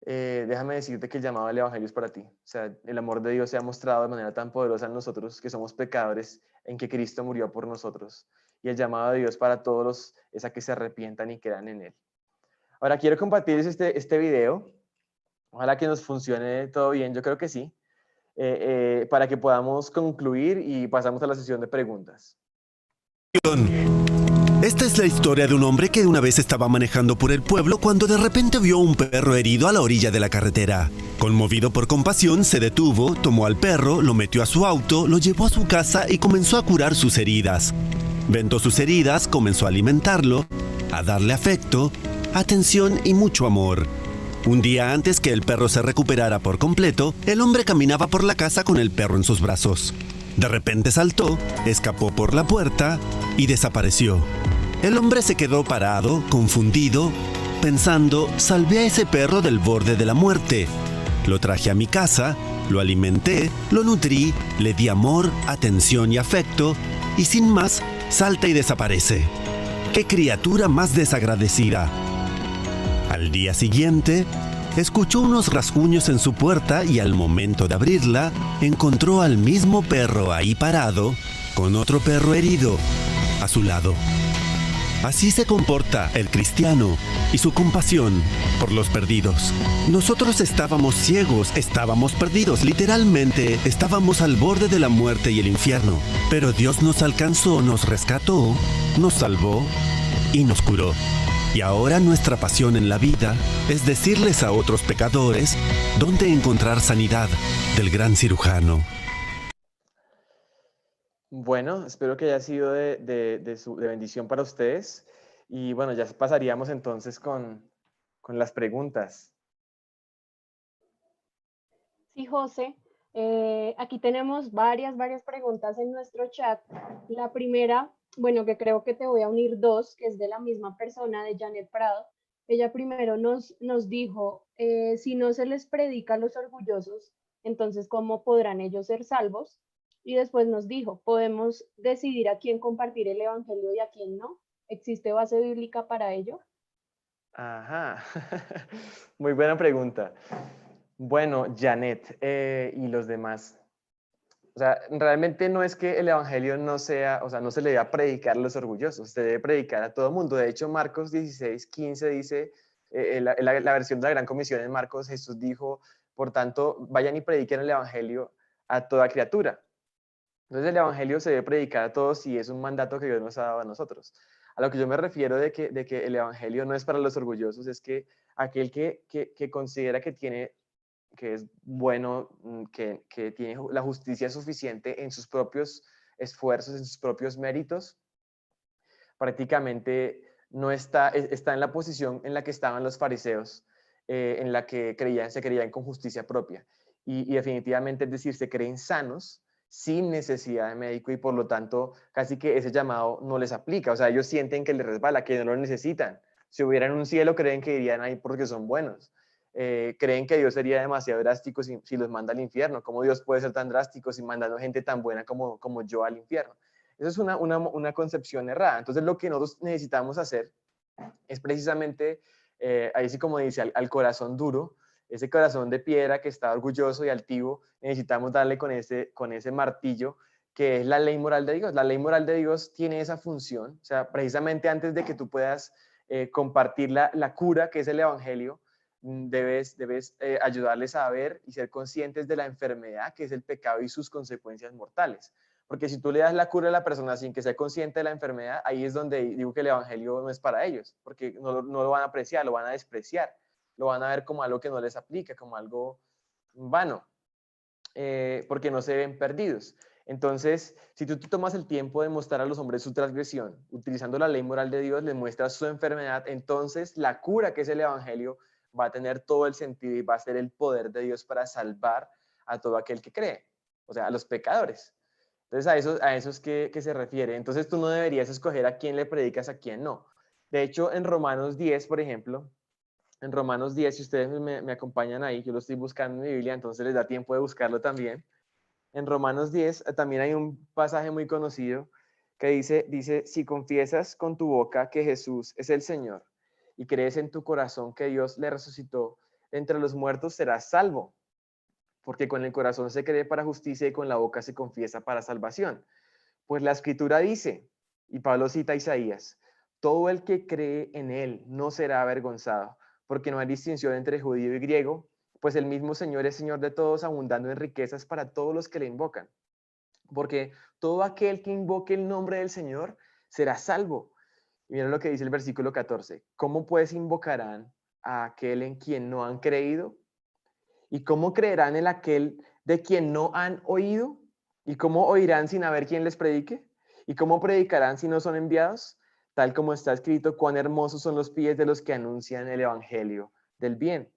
déjame decirte que el llamado del evangelio es para ti. O sea, el amor de Dios se ha mostrado de manera tan poderosa en nosotros que somos pecadores, en que Cristo murió por nosotros. Y el llamado de Dios para todos es a que se arrepientan y crean en Él. Ahora quiero compartirles este video. Ojalá que nos funcione todo bien, yo creo que sí. Para que podamos concluir y pasamos a la sesión de preguntas. Esta es la historia de un hombre que una vez estaba manejando por el pueblo cuando de repente vio un perro herido a la orilla de la carretera. Conmovido por compasión, se detuvo, tomó al perro, lo metió a su auto, lo llevó a su casa y comenzó a curar sus heridas. Vendó sus heridas, comenzó a alimentarlo, a darle afecto, atención y mucho amor. Un día antes que el perro se recuperara por completo, el hombre caminaba por la casa con el perro en sus brazos. De repente saltó, escapó por la puerta y desapareció. El hombre se quedó parado, confundido, pensando, salvé a ese perro del borde de la muerte. Lo traje a mi casa, lo alimenté, lo nutrí, le di amor, atención y afecto, y sin más, salta y desaparece. ¡Qué criatura más desagradecida! Al día siguiente, escuchó unos rasguños en su puerta y al momento de abrirla, encontró al mismo perro ahí parado, con otro perro herido a su lado. Así se comporta el cristiano y su compasión por los perdidos. Nosotros estábamos ciegos, estábamos perdidos, literalmente estábamos al borde de la muerte y el infierno. Pero Dios nos alcanzó, nos rescató, nos salvó y nos curó. Y ahora nuestra pasión en la vida es decirles a otros pecadores dónde encontrar sanidad del gran cirujano. Bueno, espero que haya sido de bendición para ustedes. Y bueno, ya pasaríamos entonces con las preguntas. Sí, José, aquí tenemos varias preguntas en nuestro chat. La primera, bueno, que creo que te voy a unir dos, que es de la misma persona, de Janet Prado. Ella primero nos dijo, si no se les predica a los orgullosos, entonces, ¿cómo podrán ellos ser salvos? Y después nos dijo, podemos decidir a quién compartir el evangelio y a quién no. ¿Existe base bíblica para ello? Ajá, muy buena pregunta. Bueno, Janet y los demás. O sea, realmente no es que el evangelio no sea, o sea, no se le debe predicar a los orgullosos, se debe predicar a todo el mundo. De hecho, Marcos 16:15 dice, la versión de la Gran Comisión en Marcos, Jesús dijo, por tanto, vayan y prediquen el evangelio a toda criatura. Entonces el evangelio se debe predicar a todos y es un mandato que Dios nos ha dado a nosotros. A lo que yo me refiero de que el evangelio no es para los orgullosos, es que aquel que considera que es bueno, que tiene la justicia suficiente en sus propios esfuerzos, en sus propios méritos, prácticamente no está en la posición en la que estaban los fariseos, en la que se creían con justicia propia. Y definitivamente, es decir, se creen sanos sin necesidad de médico y por lo tanto casi que ese llamado no les aplica. O sea, ellos sienten que les resbala, que no lo necesitan. Si hubieran un cielo, creen que irían ahí porque son buenos. Creen que Dios sería demasiado drástico si los manda al infierno. ¿Cómo Dios puede ser tan drástico si mandando gente tan buena como yo al infierno? Esa es una concepción errada. Entonces, lo que nosotros necesitamos hacer es precisamente, ahí sí como dice, al corazón duro, ese corazón de piedra que está orgulloso y altivo, necesitamos darle con ese martillo que es la ley moral de Dios. La ley moral de Dios tiene esa función, o sea, precisamente antes de que tú puedas compartir la cura, que es el evangelio, debes ayudarles a ver y ser conscientes de la enfermedad, que es el pecado y sus consecuencias mortales. Porque si tú le das la cura a la persona sin que sea consciente de la enfermedad, ahí es donde digo que el evangelio no es para ellos, porque no lo van a apreciar, lo van a despreciar, lo van a ver como algo que no les aplica, como algo vano, porque no se ven perdidos. Entonces, si tú te tomas el tiempo de mostrar a los hombres su transgresión, utilizando la ley moral de Dios, les muestras su enfermedad, entonces la cura, que es el evangelio, va a tener todo el sentido y va a ser el poder de Dios para salvar a todo aquel que cree, o sea, a los pecadores. Entonces a eso es que se refiere. Entonces tú no deberías escoger a quién le predicas, a quién no. De hecho, en Romanos 10, por ejemplo, en Romanos 10, si ustedes me acompañan ahí, yo lo estoy buscando en mi Biblia, entonces les da tiempo de buscarlo también. En Romanos 10 también hay un pasaje muy conocido que dice, si confiesas con tu boca que Jesús es el Señor y crees en tu corazón que Dios le resucitó entre los muertos, serás salvo. Porque con el corazón se cree para justicia y con la boca se confiesa para salvación. Pues la escritura dice, y Pablo cita a Isaías, todo el que cree en él no será avergonzado, porque no hay distinción entre judío y griego, pues el mismo Señor es Señor de todos, abundando en riquezas para todos los que le invocan. Porque todo aquel que invoque el nombre del Señor será salvo. Y miren lo que dice el versículo 14. ¿Cómo pues invocarán a aquel en quien no han creído? ¿Y cómo creerán en aquel de quien no han oído? ¿Y cómo oirán sin haber quien les predique? ¿Y cómo predicarán si no son enviados? Tal como está escrito, cuán hermosos son los pies de los que anuncian el evangelio del bien.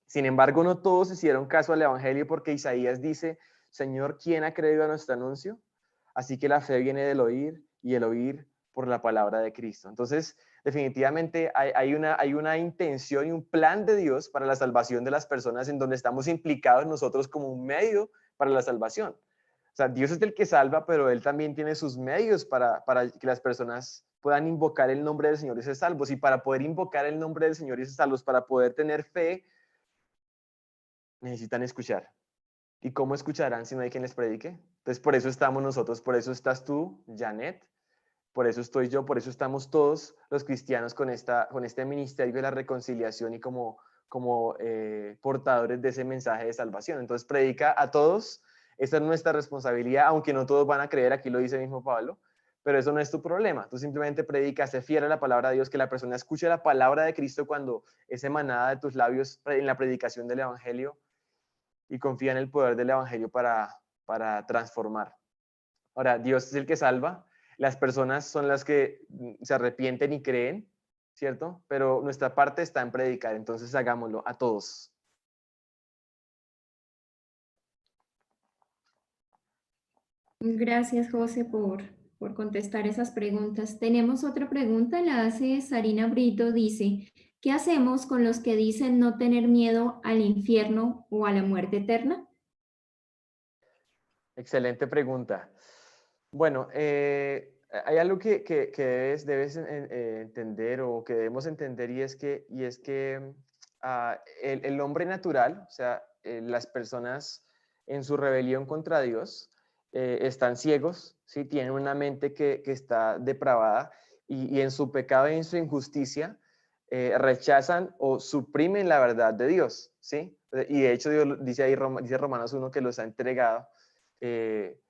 Sin embargo, no todos hicieron caso al evangelio porque Isaías dice, Señor, ¿quién ha creído a nuestro anuncio? Así que la fe viene del oír y el oír por la palabra de Cristo. Entonces, definitivamente hay una intención y un plan de Dios para la salvación de las personas en donde estamos implicados nosotros como un medio para la salvación. O sea, Dios es el que salva, pero Él también tiene sus medios para que las personas puedan invocar el nombre del Señor y ser salvos. Y para poder invocar el nombre del Señor y ser salvos, para poder tener fe, necesitan escuchar. ¿Y cómo escucharán si no hay quien les predique? Entonces, por eso estamos nosotros, por eso estás tú, Janet, por eso estoy yo, por eso estamos todos los cristianos con este ministerio de la reconciliación y como portadores de ese mensaje de salvación. Entonces, predica a todos, esa es nuestra responsabilidad, aunque no todos van a creer, aquí lo dice mismo Pablo, pero eso no es tu problema. Tú simplemente predicas, sé fiel a la palabra de Dios, que la persona escuche la palabra de Cristo cuando es emanada de tus labios en la predicación del evangelio y confía en el poder del evangelio para transformar. Ahora, Dios es el que salva, las personas son las que se arrepienten y creen, ¿cierto? Pero nuestra parte está en predicar, entonces hagámoslo a todos. Gracias, José, por contestar esas preguntas. Tenemos otra pregunta, la hace Sarina Brito, dice, ¿qué hacemos con los que dicen no tener miedo al infierno o a la muerte eterna? Excelente pregunta. Bueno, hay algo que debes entender o que debemos entender y es que el hombre natural, o sea, las personas en su rebelión contra Dios, están ciegos, ¿sí? Tienen una mente que está depravada y en su pecado y en su injusticia rechazan o suprimen la verdad de Dios, ¿sí? Y de hecho Dios dice ahí, dice Romanos 1 que los ha entregado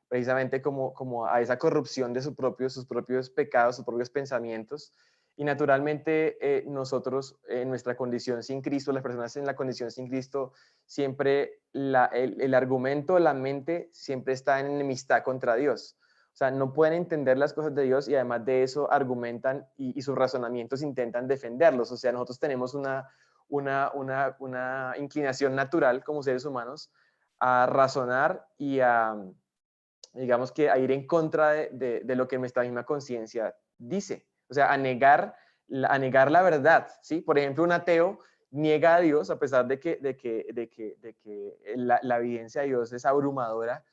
precisamente como a esa corrupción de sus propios pecados, sus propios pensamientos. Y naturalmente nosotros en nuestra condición sin Cristo, las personas en la condición sin Cristo, siempre el argumento, la mente siempre está en enemistad contra Dios. O sea, no pueden entender las cosas de Dios y además de eso argumentan y sus razonamientos intentan defenderlos. O sea, nosotros tenemos una inclinación natural como seres humanos a razonar y digamos que a ir en contra de lo que nuestra misma conciencia dice. O sea, a negar la verdad, ¿sí? Por ejemplo, un ateo niega a Dios a pesar de que la evidencia de Dios es abrumadora,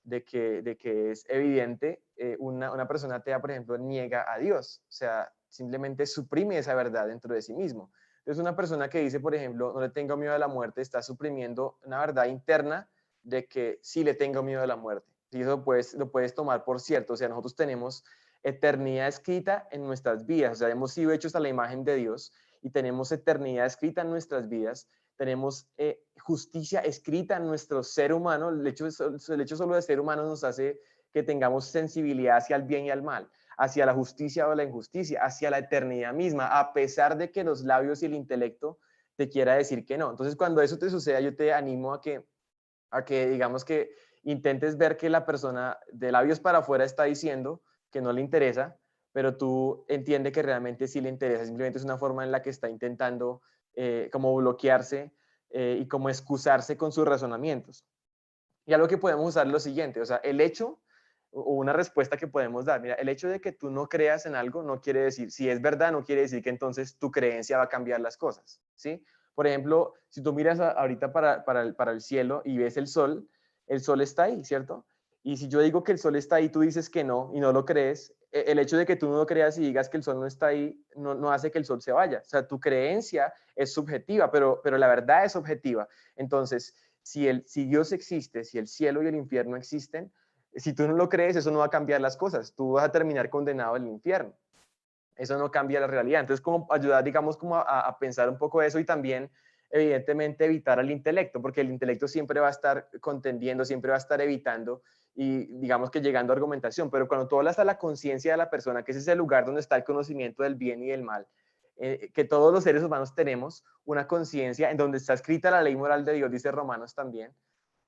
de que es evidente. Una persona atea, por ejemplo, niega a Dios, o sea, simplemente suprime esa verdad dentro de sí mismo. Entonces, una persona que dice, por ejemplo, no le tengo miedo a la muerte, está suprimiendo una verdad interna de que sí le tengo miedo a la muerte. Y eso lo puedes tomar por cierto. O sea, nosotros tenemos eternidad escrita en nuestras vidas. O sea, hemos sido hechos a la imagen de Dios y tenemos eternidad escrita en nuestras vidas. Tenemos justicia escrita en nuestro ser humano. El hecho solo de ser humano nos hace que tengamos sensibilidad hacia el bien y al mal, hacia la justicia o la injusticia, hacia la eternidad misma, a pesar de que los labios y el intelecto te quiera decir que no. Entonces, cuando eso te suceda, yo te animo a que digamos que intentes ver que la persona de labios para afuera está diciendo que no le interesa, pero tú entiendes que realmente sí le interesa, simplemente es una forma en la que está intentando como bloquearse y como excusarse con sus razonamientos. Y algo que podemos usar es lo siguiente, o sea, el hecho o una respuesta que podemos dar, mira, el hecho de que tú no creas en algo no quiere decir, si es verdad, no quiere decir que entonces tu creencia va a cambiar las cosas, ¿sí? Por ejemplo, si tú miras ahorita para el cielo y ves el sol está ahí, ¿cierto? Y si yo digo que el sol está ahí, tú dices que no y no lo crees, el hecho de que tú no lo creas y digas que el sol no está ahí, no hace que el sol se vaya. O sea, tu creencia es subjetiva, pero la verdad es objetiva. Entonces, si Dios existe, si el cielo y el infierno existen, si tú no lo crees, eso no va a cambiar las cosas. Tú vas a terminar condenado al infierno. Eso no cambia la realidad. Entonces, como ayudar, digamos, como a pensar un poco eso y también, evidentemente, evitar al intelecto, porque el intelecto siempre va a estar contendiendo, siempre va a estar evitando y, digamos, que llegando a argumentación. Pero cuando tú hablas a la conciencia de la persona, que ese es el lugar donde está el conocimiento del bien y del mal, que todos los seres humanos tenemos una conciencia en donde está escrita la ley moral de Dios, dice Romanos también.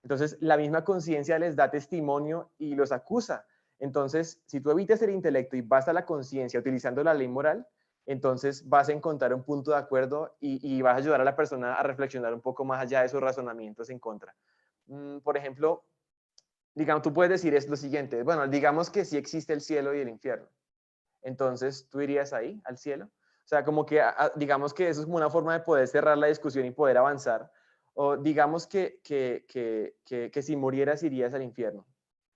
Entonces, la misma conciencia les da testimonio y los acusa. Entonces, si tú evitas el intelecto y vas a la conciencia utilizando la ley moral, entonces vas a encontrar un punto de acuerdo y vas a ayudar a la persona a reflexionar un poco más allá de sus razonamientos en contra. Por ejemplo, digamos, tú puedes decir es lo siguiente, bueno, digamos que sí existe el cielo y el infierno. Entonces, ¿tú irías ahí, al cielo? O sea, como que, digamos que eso es como una forma de poder cerrar la discusión y poder avanzar. O digamos que si murieras irías al infierno.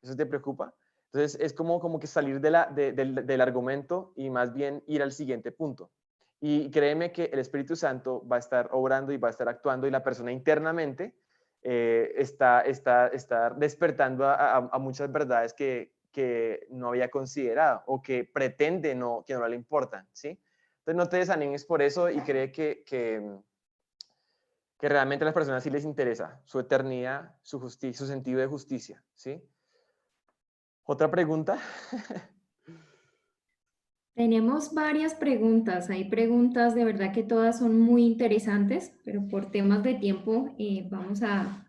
¿Eso te preocupa? Entonces es como que salir del argumento y más bien ir al siguiente punto. Y créeme que el Espíritu Santo va a estar obrando y va a estar actuando y la persona internamente está despertando a muchas verdades que no había considerado o que pretende que no le importan, ¿sí? Entonces no te desanimes por eso y cree que realmente a las personas sí les interesa su eternidad, su justicia, su sentido de justicia, ¿sí? ¿Otra pregunta? Tenemos varias preguntas. Hay preguntas de verdad que todas son muy interesantes, pero por temas de tiempo vamos a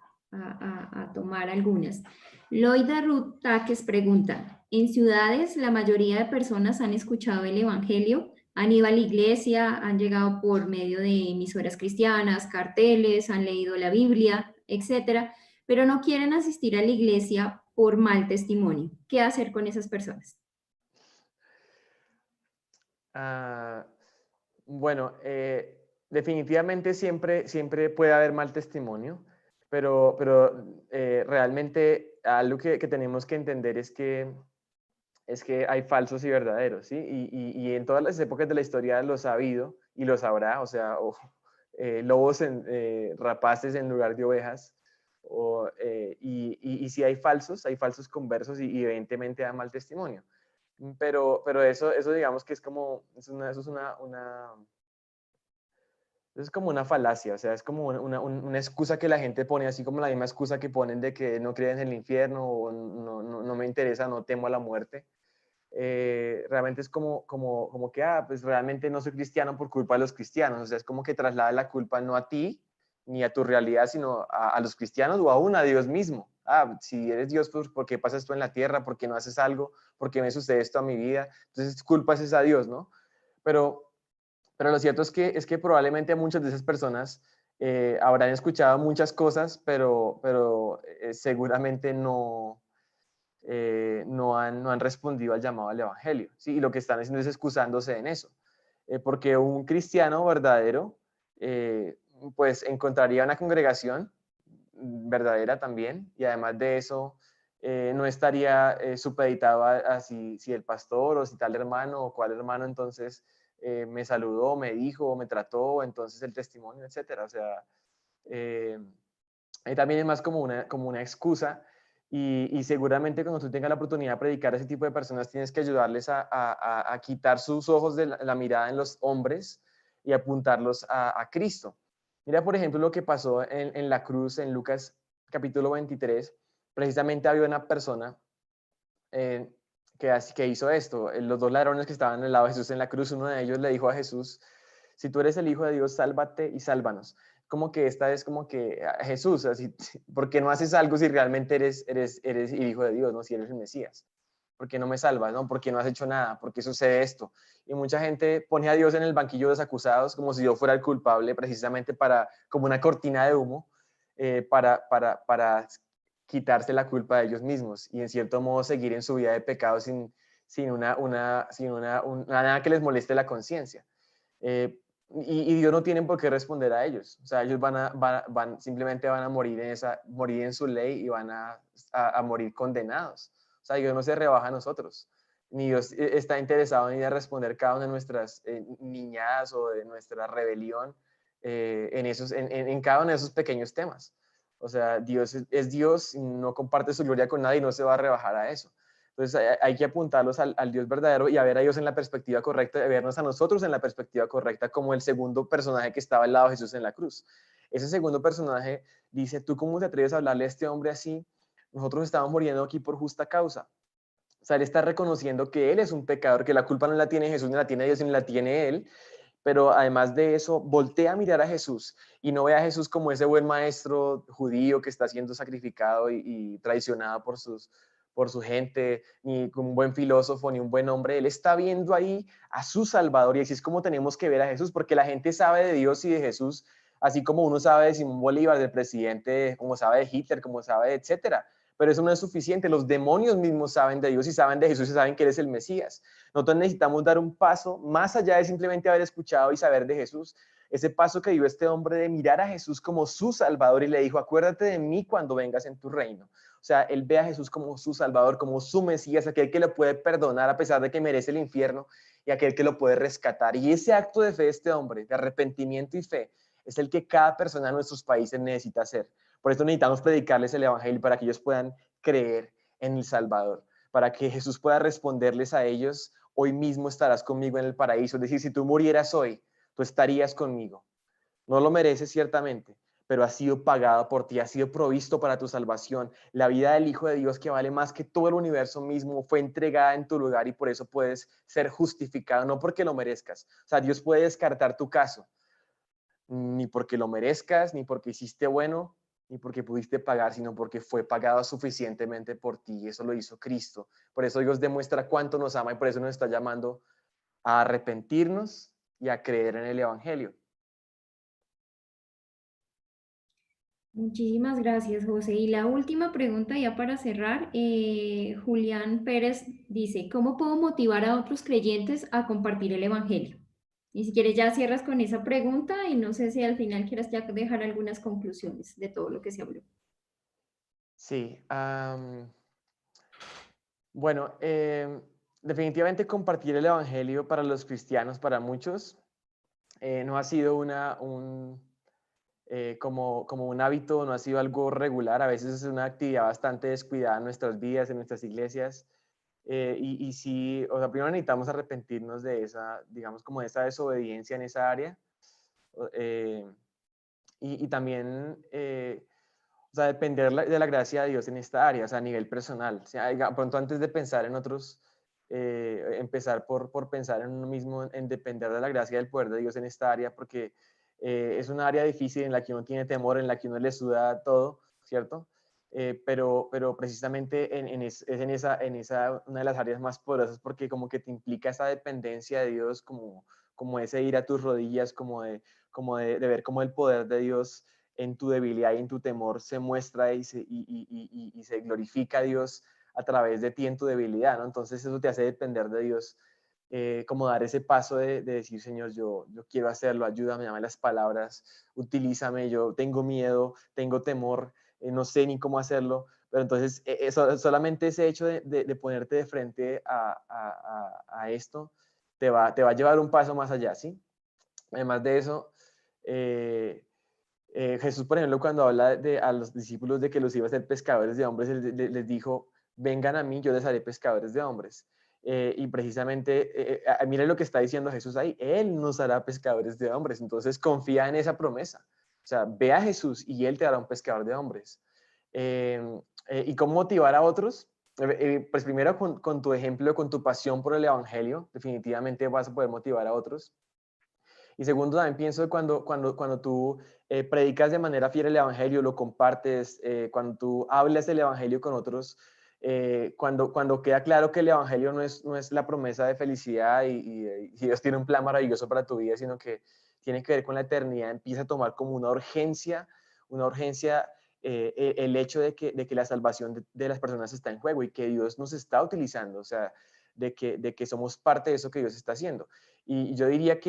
tomar algunas. Loida Ruth Taques pregunta, ¿en ciudades la mayoría de personas han escuchado el Evangelio? ¿Han ido a la iglesia? ¿Han llegado por medio de emisoras cristianas, carteles, han leído la Biblia, etcétera? Pero no quieren asistir a la iglesia por mal testimonio. ¿Qué hacer con esas personas? Bueno, definitivamente siempre puede haber mal testimonio, pero realmente algo que tenemos que entender es que hay falsos y verdaderos, ¿sí? Y en todas las épocas de la historia los ha habido y los habrá, o sea, lobos rapaces en lugar de ovejas, y si hay falsos conversos y evidentemente dan mal testimonio. Pero eso digamos que es como, es como una falacia, o sea, es como una excusa que la gente pone, así como la misma excusa que ponen de que no creen en el infierno o no me interesa, no temo a la muerte. Realmente es como que, pues realmente no soy cristiano por culpa de los cristianos, o sea, es como que traslada la culpa no a ti ni a tu realidad, sino a los cristianos o aún a Dios mismo. Si eres Dios, pues, ¿por qué pasa esto en la tierra? ¿Por qué no haces algo? ¿Por qué me sucede esto a mi vida? Entonces, culpas es a Dios, ¿no? Pero lo cierto es que probablemente muchas de esas personas habrán escuchado muchas cosas, pero seguramente no han respondido al llamado al Evangelio, ¿sí? Y lo que están haciendo es excusándose en eso. Porque un cristiano verdadero, pues encontraría una congregación verdadera también, y además de eso, no estaría supeditado a si el pastor o si tal hermano o cual hermano entonces me saludó, me dijo, me trató, entonces el testimonio, etcétera. O sea, eh, también es más como una excusa, y seguramente cuando tú tengas la oportunidad de predicar a ese tipo de personas tienes que ayudarles a quitar sus ojos de la mirada en los hombres y apuntarlos a Cristo. Mira, por ejemplo, lo que pasó en la cruz en Lucas capítulo 23. Precisamente había una persona eh, que hizo esto. Los dos ladrones que estaban al lado de Jesús en la cruz, uno de ellos le dijo a Jesús: si tú eres el Hijo de Dios, sálvate y sálvanos. Como que esta es como que, Jesús, así, ¿por qué no haces algo si realmente eres el Hijo de Dios, ¿no? Si eres el Mesías? ¿Por qué no me salvas, no? ¿Por qué no has hecho nada? ¿Por qué sucede esto? Y mucha gente pone a Dios en el banquillo de los acusados como si yo fuera el culpable, precisamente como una cortina de humo, para quitarse la culpa de ellos mismos y en cierto modo seguir en su vida de pecado sin nada que les moleste la conciencia. Y Dios no tiene por qué responder a ellos. O sea, ellos simplemente van a morir en su ley y van a morir condenados. O sea, Dios no se rebaja a nosotros, ni Dios está interesado en ir a responder cada una de nuestras niñadas o de nuestra rebelión en cada uno de esos pequeños temas. O sea, Dios es Dios, no comparte su gloria con nadie y no se va a rebajar a eso. Entonces hay que apuntarlos al Dios verdadero y a ver a Dios en la perspectiva correcta, de vernos a nosotros en la perspectiva correcta, como el segundo personaje que estaba al lado de Jesús en la cruz. Ese segundo personaje dice: ¿tú cómo te atreves a hablarle a este hombre así? Nosotros estamos muriendo aquí por justa causa. O sea, él está reconociendo que él es un pecador, que la culpa no la tiene Jesús, ni la tiene Dios, ni la tiene él. Pero además de eso, voltea a mirar a Jesús y no ve a Jesús como ese buen maestro judío que está siendo sacrificado y traicionado por su gente, ni como un buen filósofo, ni un buen hombre. Él está viendo ahí a su Salvador, y así es como tenemos que ver a Jesús, porque la gente sabe de Dios y de Jesús, así como uno sabe de Simón Bolívar, del presidente, como sabe de Hitler, como sabe de etcétera. Pero eso no es suficiente. Los demonios mismos saben de Dios y saben de Jesús y saben que Él es el Mesías. Nosotros necesitamos dar un paso más allá de simplemente haber escuchado y saber de Jesús. Ese paso que dio este hombre de mirar a Jesús como su Salvador y le dijo: acuérdate de mí cuando vengas en tu reino. O sea, él ve a Jesús como su Salvador, como su Mesías, aquel que lo puede perdonar a pesar de que merece el infierno y aquel que lo puede rescatar. Y ese acto de fe de este hombre, de arrepentimiento y fe, es el que cada persona en nuestros países necesita hacer. Por eso necesitamos predicarles el Evangelio para que ellos puedan creer en el Salvador, para que Jesús pueda responderles a ellos: hoy mismo estarás conmigo en el paraíso. Es decir, si tú murieras hoy, tú estarías conmigo. No lo mereces ciertamente, pero ha sido pagado por ti, ha sido provisto para tu salvación. La vida del Hijo de Dios, que vale más que todo el universo mismo, fue entregada en tu lugar y por eso puedes ser justificado, no porque lo merezcas. O sea, Dios puede descartar tu caso, ni porque lo merezcas, ni porque hiciste bueno, ni porque pudiste pagar, sino porque fue pagado suficientemente por ti, y eso lo hizo Cristo. Por eso Dios demuestra cuánto nos ama y por eso nos está llamando a arrepentirnos y a creer en el Evangelio. Muchísimas gracias, José. Y la última pregunta ya para cerrar, Julián Pérez dice, ¿cómo puedo motivar a otros creyentes a compartir el Evangelio? Y si quieres ya cierras con esa pregunta y no sé si al final quieras ya dejar algunas conclusiones de todo lo que se habló. Sí, bueno, definitivamente compartir el Evangelio para los cristianos, para muchos, no ha sido como un hábito, no ha sido algo regular, a veces es una actividad bastante descuidada en nuestras vidas, en nuestras iglesias, y sí, o sea, primero necesitamos arrepentirnos de esa, digamos, como de esa desobediencia en esa área, eh, y también, o sea, depender de la gracia de Dios en esta área, o sea, a nivel personal. O sea, pronto antes de pensar en otros, empezar por pensar en uno mismo, en depender de la gracia y del poder de Dios en esta área, porque es una área difícil en la que uno tiene temor, en la que uno le suda todo, ¿cierto? Pero precisamente es en esa una de las áreas más poderosas porque como que te implica esa dependencia de Dios, como ese ir a tus rodillas, como de ver cómo el poder de Dios en tu debilidad y en tu temor se muestra y se glorifica a Dios a través de ti en tu debilidad, ¿no? Entonces eso te hace depender de Dios, como dar ese paso de decir, Señor, yo quiero hacerlo, ayúdame, dame las palabras, utilízame, yo tengo miedo, tengo temor, no sé ni cómo hacerlo, pero entonces solamente ese hecho de ponerte de frente a esto te va a llevar un paso más allá, ¿sí? Además de eso, Jesús, por ejemplo, cuando habla a los discípulos de que los iba a hacer pescadores de hombres, les dijo, vengan a mí, yo les haré pescadores de hombres. Y precisamente, miren lo que está diciendo Jesús ahí, Él nos hará pescadores de hombres, entonces confía en esa promesa. O sea, ve a Jesús y Él te hará un pescador de hombres. ¿Y cómo motivar a otros? Pues primero con tu ejemplo, con tu pasión por el Evangelio, definitivamente vas a poder motivar a otros. Y segundo, también pienso que cuando tú predicas de manera fiel el Evangelio, lo compartes, cuando tú hablas del Evangelio con otros, cuando queda claro que el Evangelio no es la promesa de felicidad y Dios tiene un plan maravilloso para tu vida, sino que tiene que ver con la eternidad, empieza a tomar como una urgencia el hecho de que la salvación de las personas está en juego y que Dios nos está utilizando, o sea, de que somos parte de eso que Dios está haciendo. Y yo diría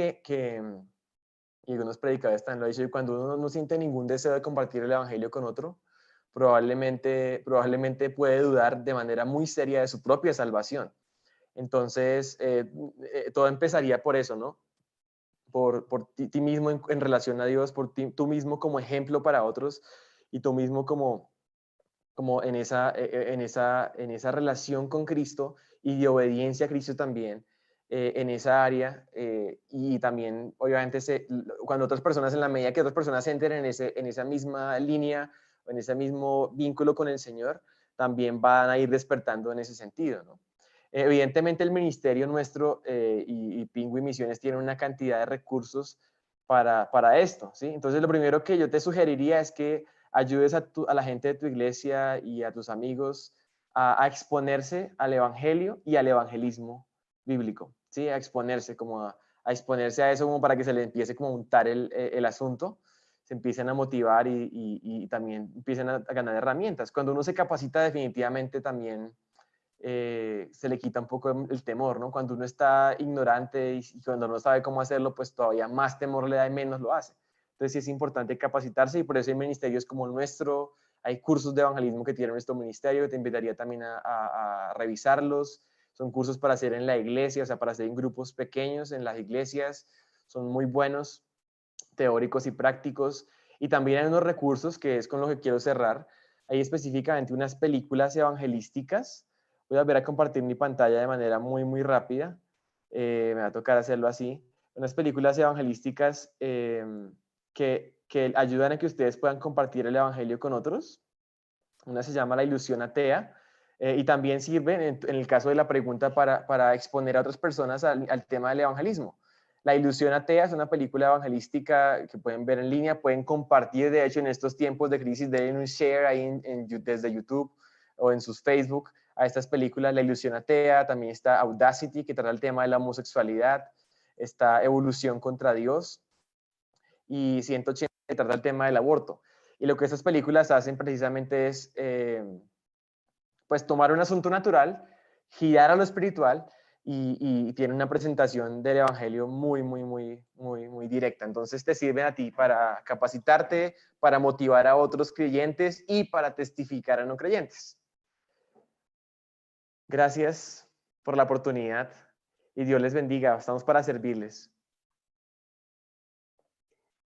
y algunos predicadores también lo han dicho, cuando uno no siente ningún deseo de compartir el Evangelio con otro, probablemente puede dudar de manera muy seria de su propia salvación. Entonces, todo empezaría por eso, ¿no? Por ti mismo en relación a Dios, tú mismo como ejemplo para otros y tú mismo como en esa relación con Cristo y de obediencia a Cristo también, en esa área, y también obviamente cuando otras personas, en la medida que otras personas entren en esa misma línea o en ese mismo vínculo con el Señor, también van a ir despertando en ese sentido, ¿no? Evidentemente el ministerio nuestro y Pingüi Misiones tiene una cantidad de recursos para esto, ¿sí? Entonces lo primero que yo te sugeriría es que ayudes a la gente de tu iglesia y a tus amigos a exponerse al evangelio y al evangelismo bíblico, ¿sí? A exponerse a exponerse a eso como para que se le empiece como a untar el asunto, se empiecen a motivar y también empiecen a ganar herramientas. Cuando uno se capacita definitivamente también se le quita un poco el temor, ¿no? Cuando uno está ignorante y cuando no sabe cómo hacerlo, pues todavía más temor le da y menos lo hace. Entonces sí es importante capacitarse y por eso hay ministerios como el nuestro, hay cursos de evangelismo que tiene nuestro ministerio, te invitaría también a revisarlos. Son cursos para hacer en la iglesia, o sea, para hacer en grupos pequeños en las iglesias, son muy buenos, teóricos y prácticos. Y también hay unos recursos que es con lo que quiero cerrar. Hay específicamente unas películas evangelísticas. Voy a volver a compartir mi pantalla de manera muy, muy rápida. Me va a tocar hacerlo así. Unas películas evangelísticas que ayudan a que ustedes puedan compartir el evangelio con otros. Una se llama La Ilusión Atea. Y también sirven, en el caso de la pregunta, para exponer a otras personas al tema del evangelismo. La ilusión atea es una película evangelística que pueden ver en línea, pueden compartir, de hecho, en estos tiempos de crisis, denle un share ahí desde YouTube o en sus Facebook a estas películas. La ilusión atea, también está Audacity, que trata el tema de la homosexualidad, está Evolución contra Dios, y 180, que trata el tema del aborto. Y lo que estas películas hacen precisamente es pues tomar un asunto natural, girar a lo espiritual y tiene una presentación del evangelio muy directa. Entonces te sirven a ti para capacitarte, para motivar a otros creyentes y para testificar a no creyentes. Gracias por la oportunidad y Dios les bendiga. Estamos para servirles.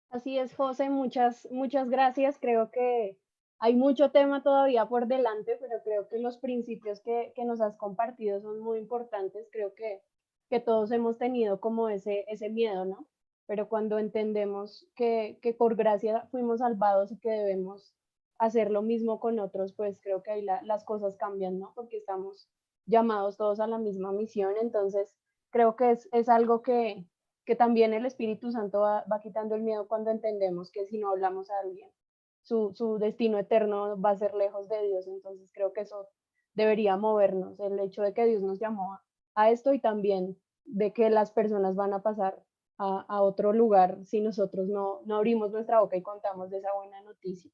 Así es, José, muchas gracias. Creo que hay mucho tema todavía por delante, pero creo que los principios que nos has compartido son muy importantes. Creo que todos hemos tenido como ese miedo, ¿no? Pero cuando entendemos que por gracia fuimos salvados y que debemos hacer lo mismo con otros, pues creo que ahí las cosas cambian, ¿no? Porque estamos llamados todos a la misma misión. Entonces, creo que es algo que también el Espíritu Santo va quitando el miedo cuando entendemos que si no hablamos a alguien, su destino eterno va a ser lejos de Dios. Entonces creo que eso debería movernos, el hecho de que Dios nos llamó a esto y también de que las personas van a pasar a otro lugar si nosotros no abrimos nuestra boca y contamos de esa buena noticia.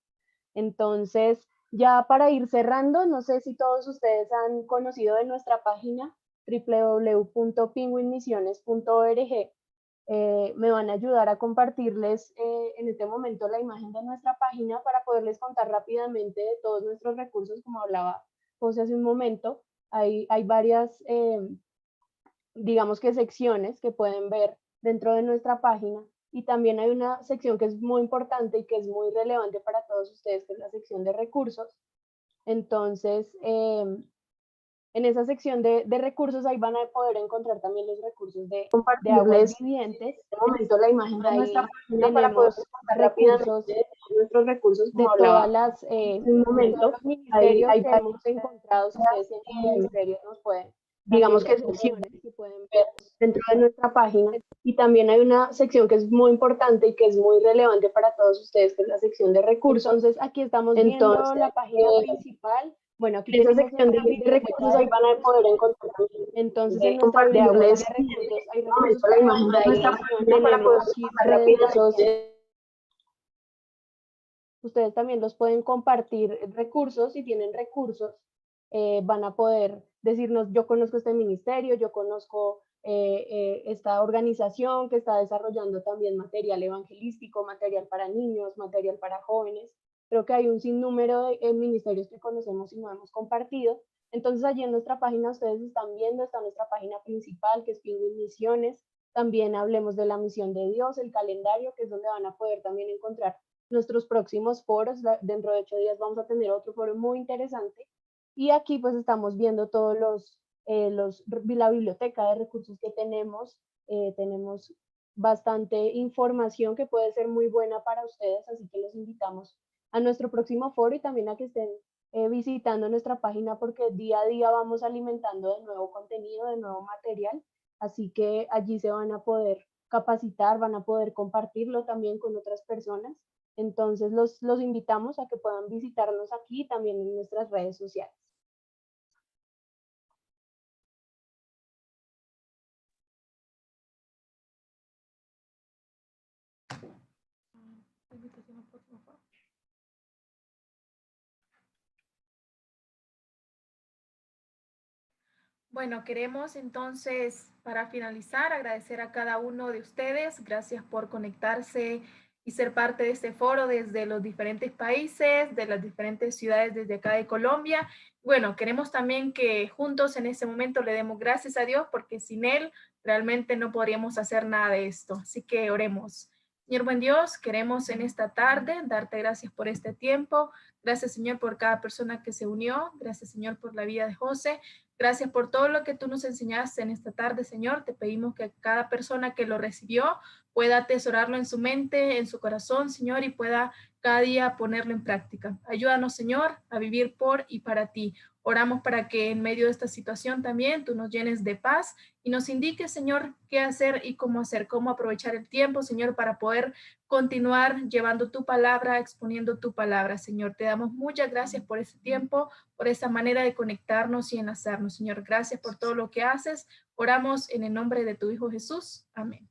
Entonces, ya para ir cerrando, no sé si todos ustedes han conocido de nuestra página www.penguinmisiones.org. Me van a ayudar a compartirles en este momento la imagen de nuestra página para poderles contar rápidamente de todos nuestros recursos. Como hablaba José hace un momento, hay varias, digamos que secciones que pueden ver dentro de nuestra página, y también hay una sección que es muy importante y que es muy relevante para todos ustedes, que es la sección de recursos. Entonces, en esa sección de recursos, ahí van a poder encontrar también los recursos de aguas vivientes. En este momento la imagen de nuestra página para poder contar recursos, nuestros recursos, de todas las los ministerios que hemos encontrado. Si ustedes tienen ministerios, nos pueden, digamos que secciones que pueden ver dentro de nuestra página. Y también hay una sección que es muy importante y que es muy relevante para todos ustedes, que es la sección de recursos. Entonces, aquí estamos viendo la página principal. Bueno, aquí en esa sección de recursos ahí van a poder encontrar. Entonces, en nuestra biblioteca de recursos hay recursos la imagen de nuestra página para poder recursos. Ustedes también los pueden compartir recursos. Si tienen recursos, van a poder decirnos: yo conozco este ministerio, yo conozco esta organización que está desarrollando también material evangelístico, material para niños, material para jóvenes. Creo que hay un sinnúmero de ministerios que conocemos y no hemos compartido. Entonces, allí en nuestra página ustedes están viendo, está nuestra página principal, que es Penguin Misiones. También hablemos de la misión de Dios, el calendario, que es donde van a poder también encontrar nuestros próximos foros. Dentro de 8 días vamos a tener otro foro muy interesante. Y aquí pues estamos viendo todos la biblioteca de recursos que tenemos. Tenemos bastante información que puede ser muy buena para ustedes, así que los invitamos a nuestro próximo foro y también a que estén visitando nuestra página, porque día a día vamos alimentando de nuevo contenido, de nuevo material. Así que allí se van a poder capacitar, van a poder compartirlo también con otras personas. Entonces los invitamos a que puedan visitarnos aquí y también en nuestras redes sociales. Bueno, queremos entonces, para finalizar, agradecer a cada uno de ustedes. Gracias por conectarse y ser parte de este foro desde los diferentes países, de las diferentes ciudades desde acá de Colombia. Bueno, queremos también que juntos en este momento le demos gracias a Dios, porque sin Él realmente no podríamos hacer nada de esto. Así que oremos. Señor buen Dios, queremos en esta tarde darte gracias por este tiempo. Gracias, Señor, por cada persona que se unió. Gracias, Señor, por la vida de José. Gracias por todo lo que tú nos enseñaste en esta tarde, Señor. Te pedimos que cada persona que lo recibió pueda atesorarlo en su mente, en su corazón, Señor, y pueda cada día ponerlo en práctica. Ayúdanos, Señor, a vivir por y para ti. Oramos para que en medio de esta situación también tú nos llenes de paz y nos indiques, Señor, qué hacer y cómo aprovechar el tiempo, Señor, para poder continuar llevando tu palabra, exponiendo tu palabra, Señor. Te damos muchas gracias por ese tiempo, por esa manera de conectarnos y enlazarnos, Señor. Gracias por todo lo que haces. Oramos en el nombre de tu Hijo Jesús. Amén.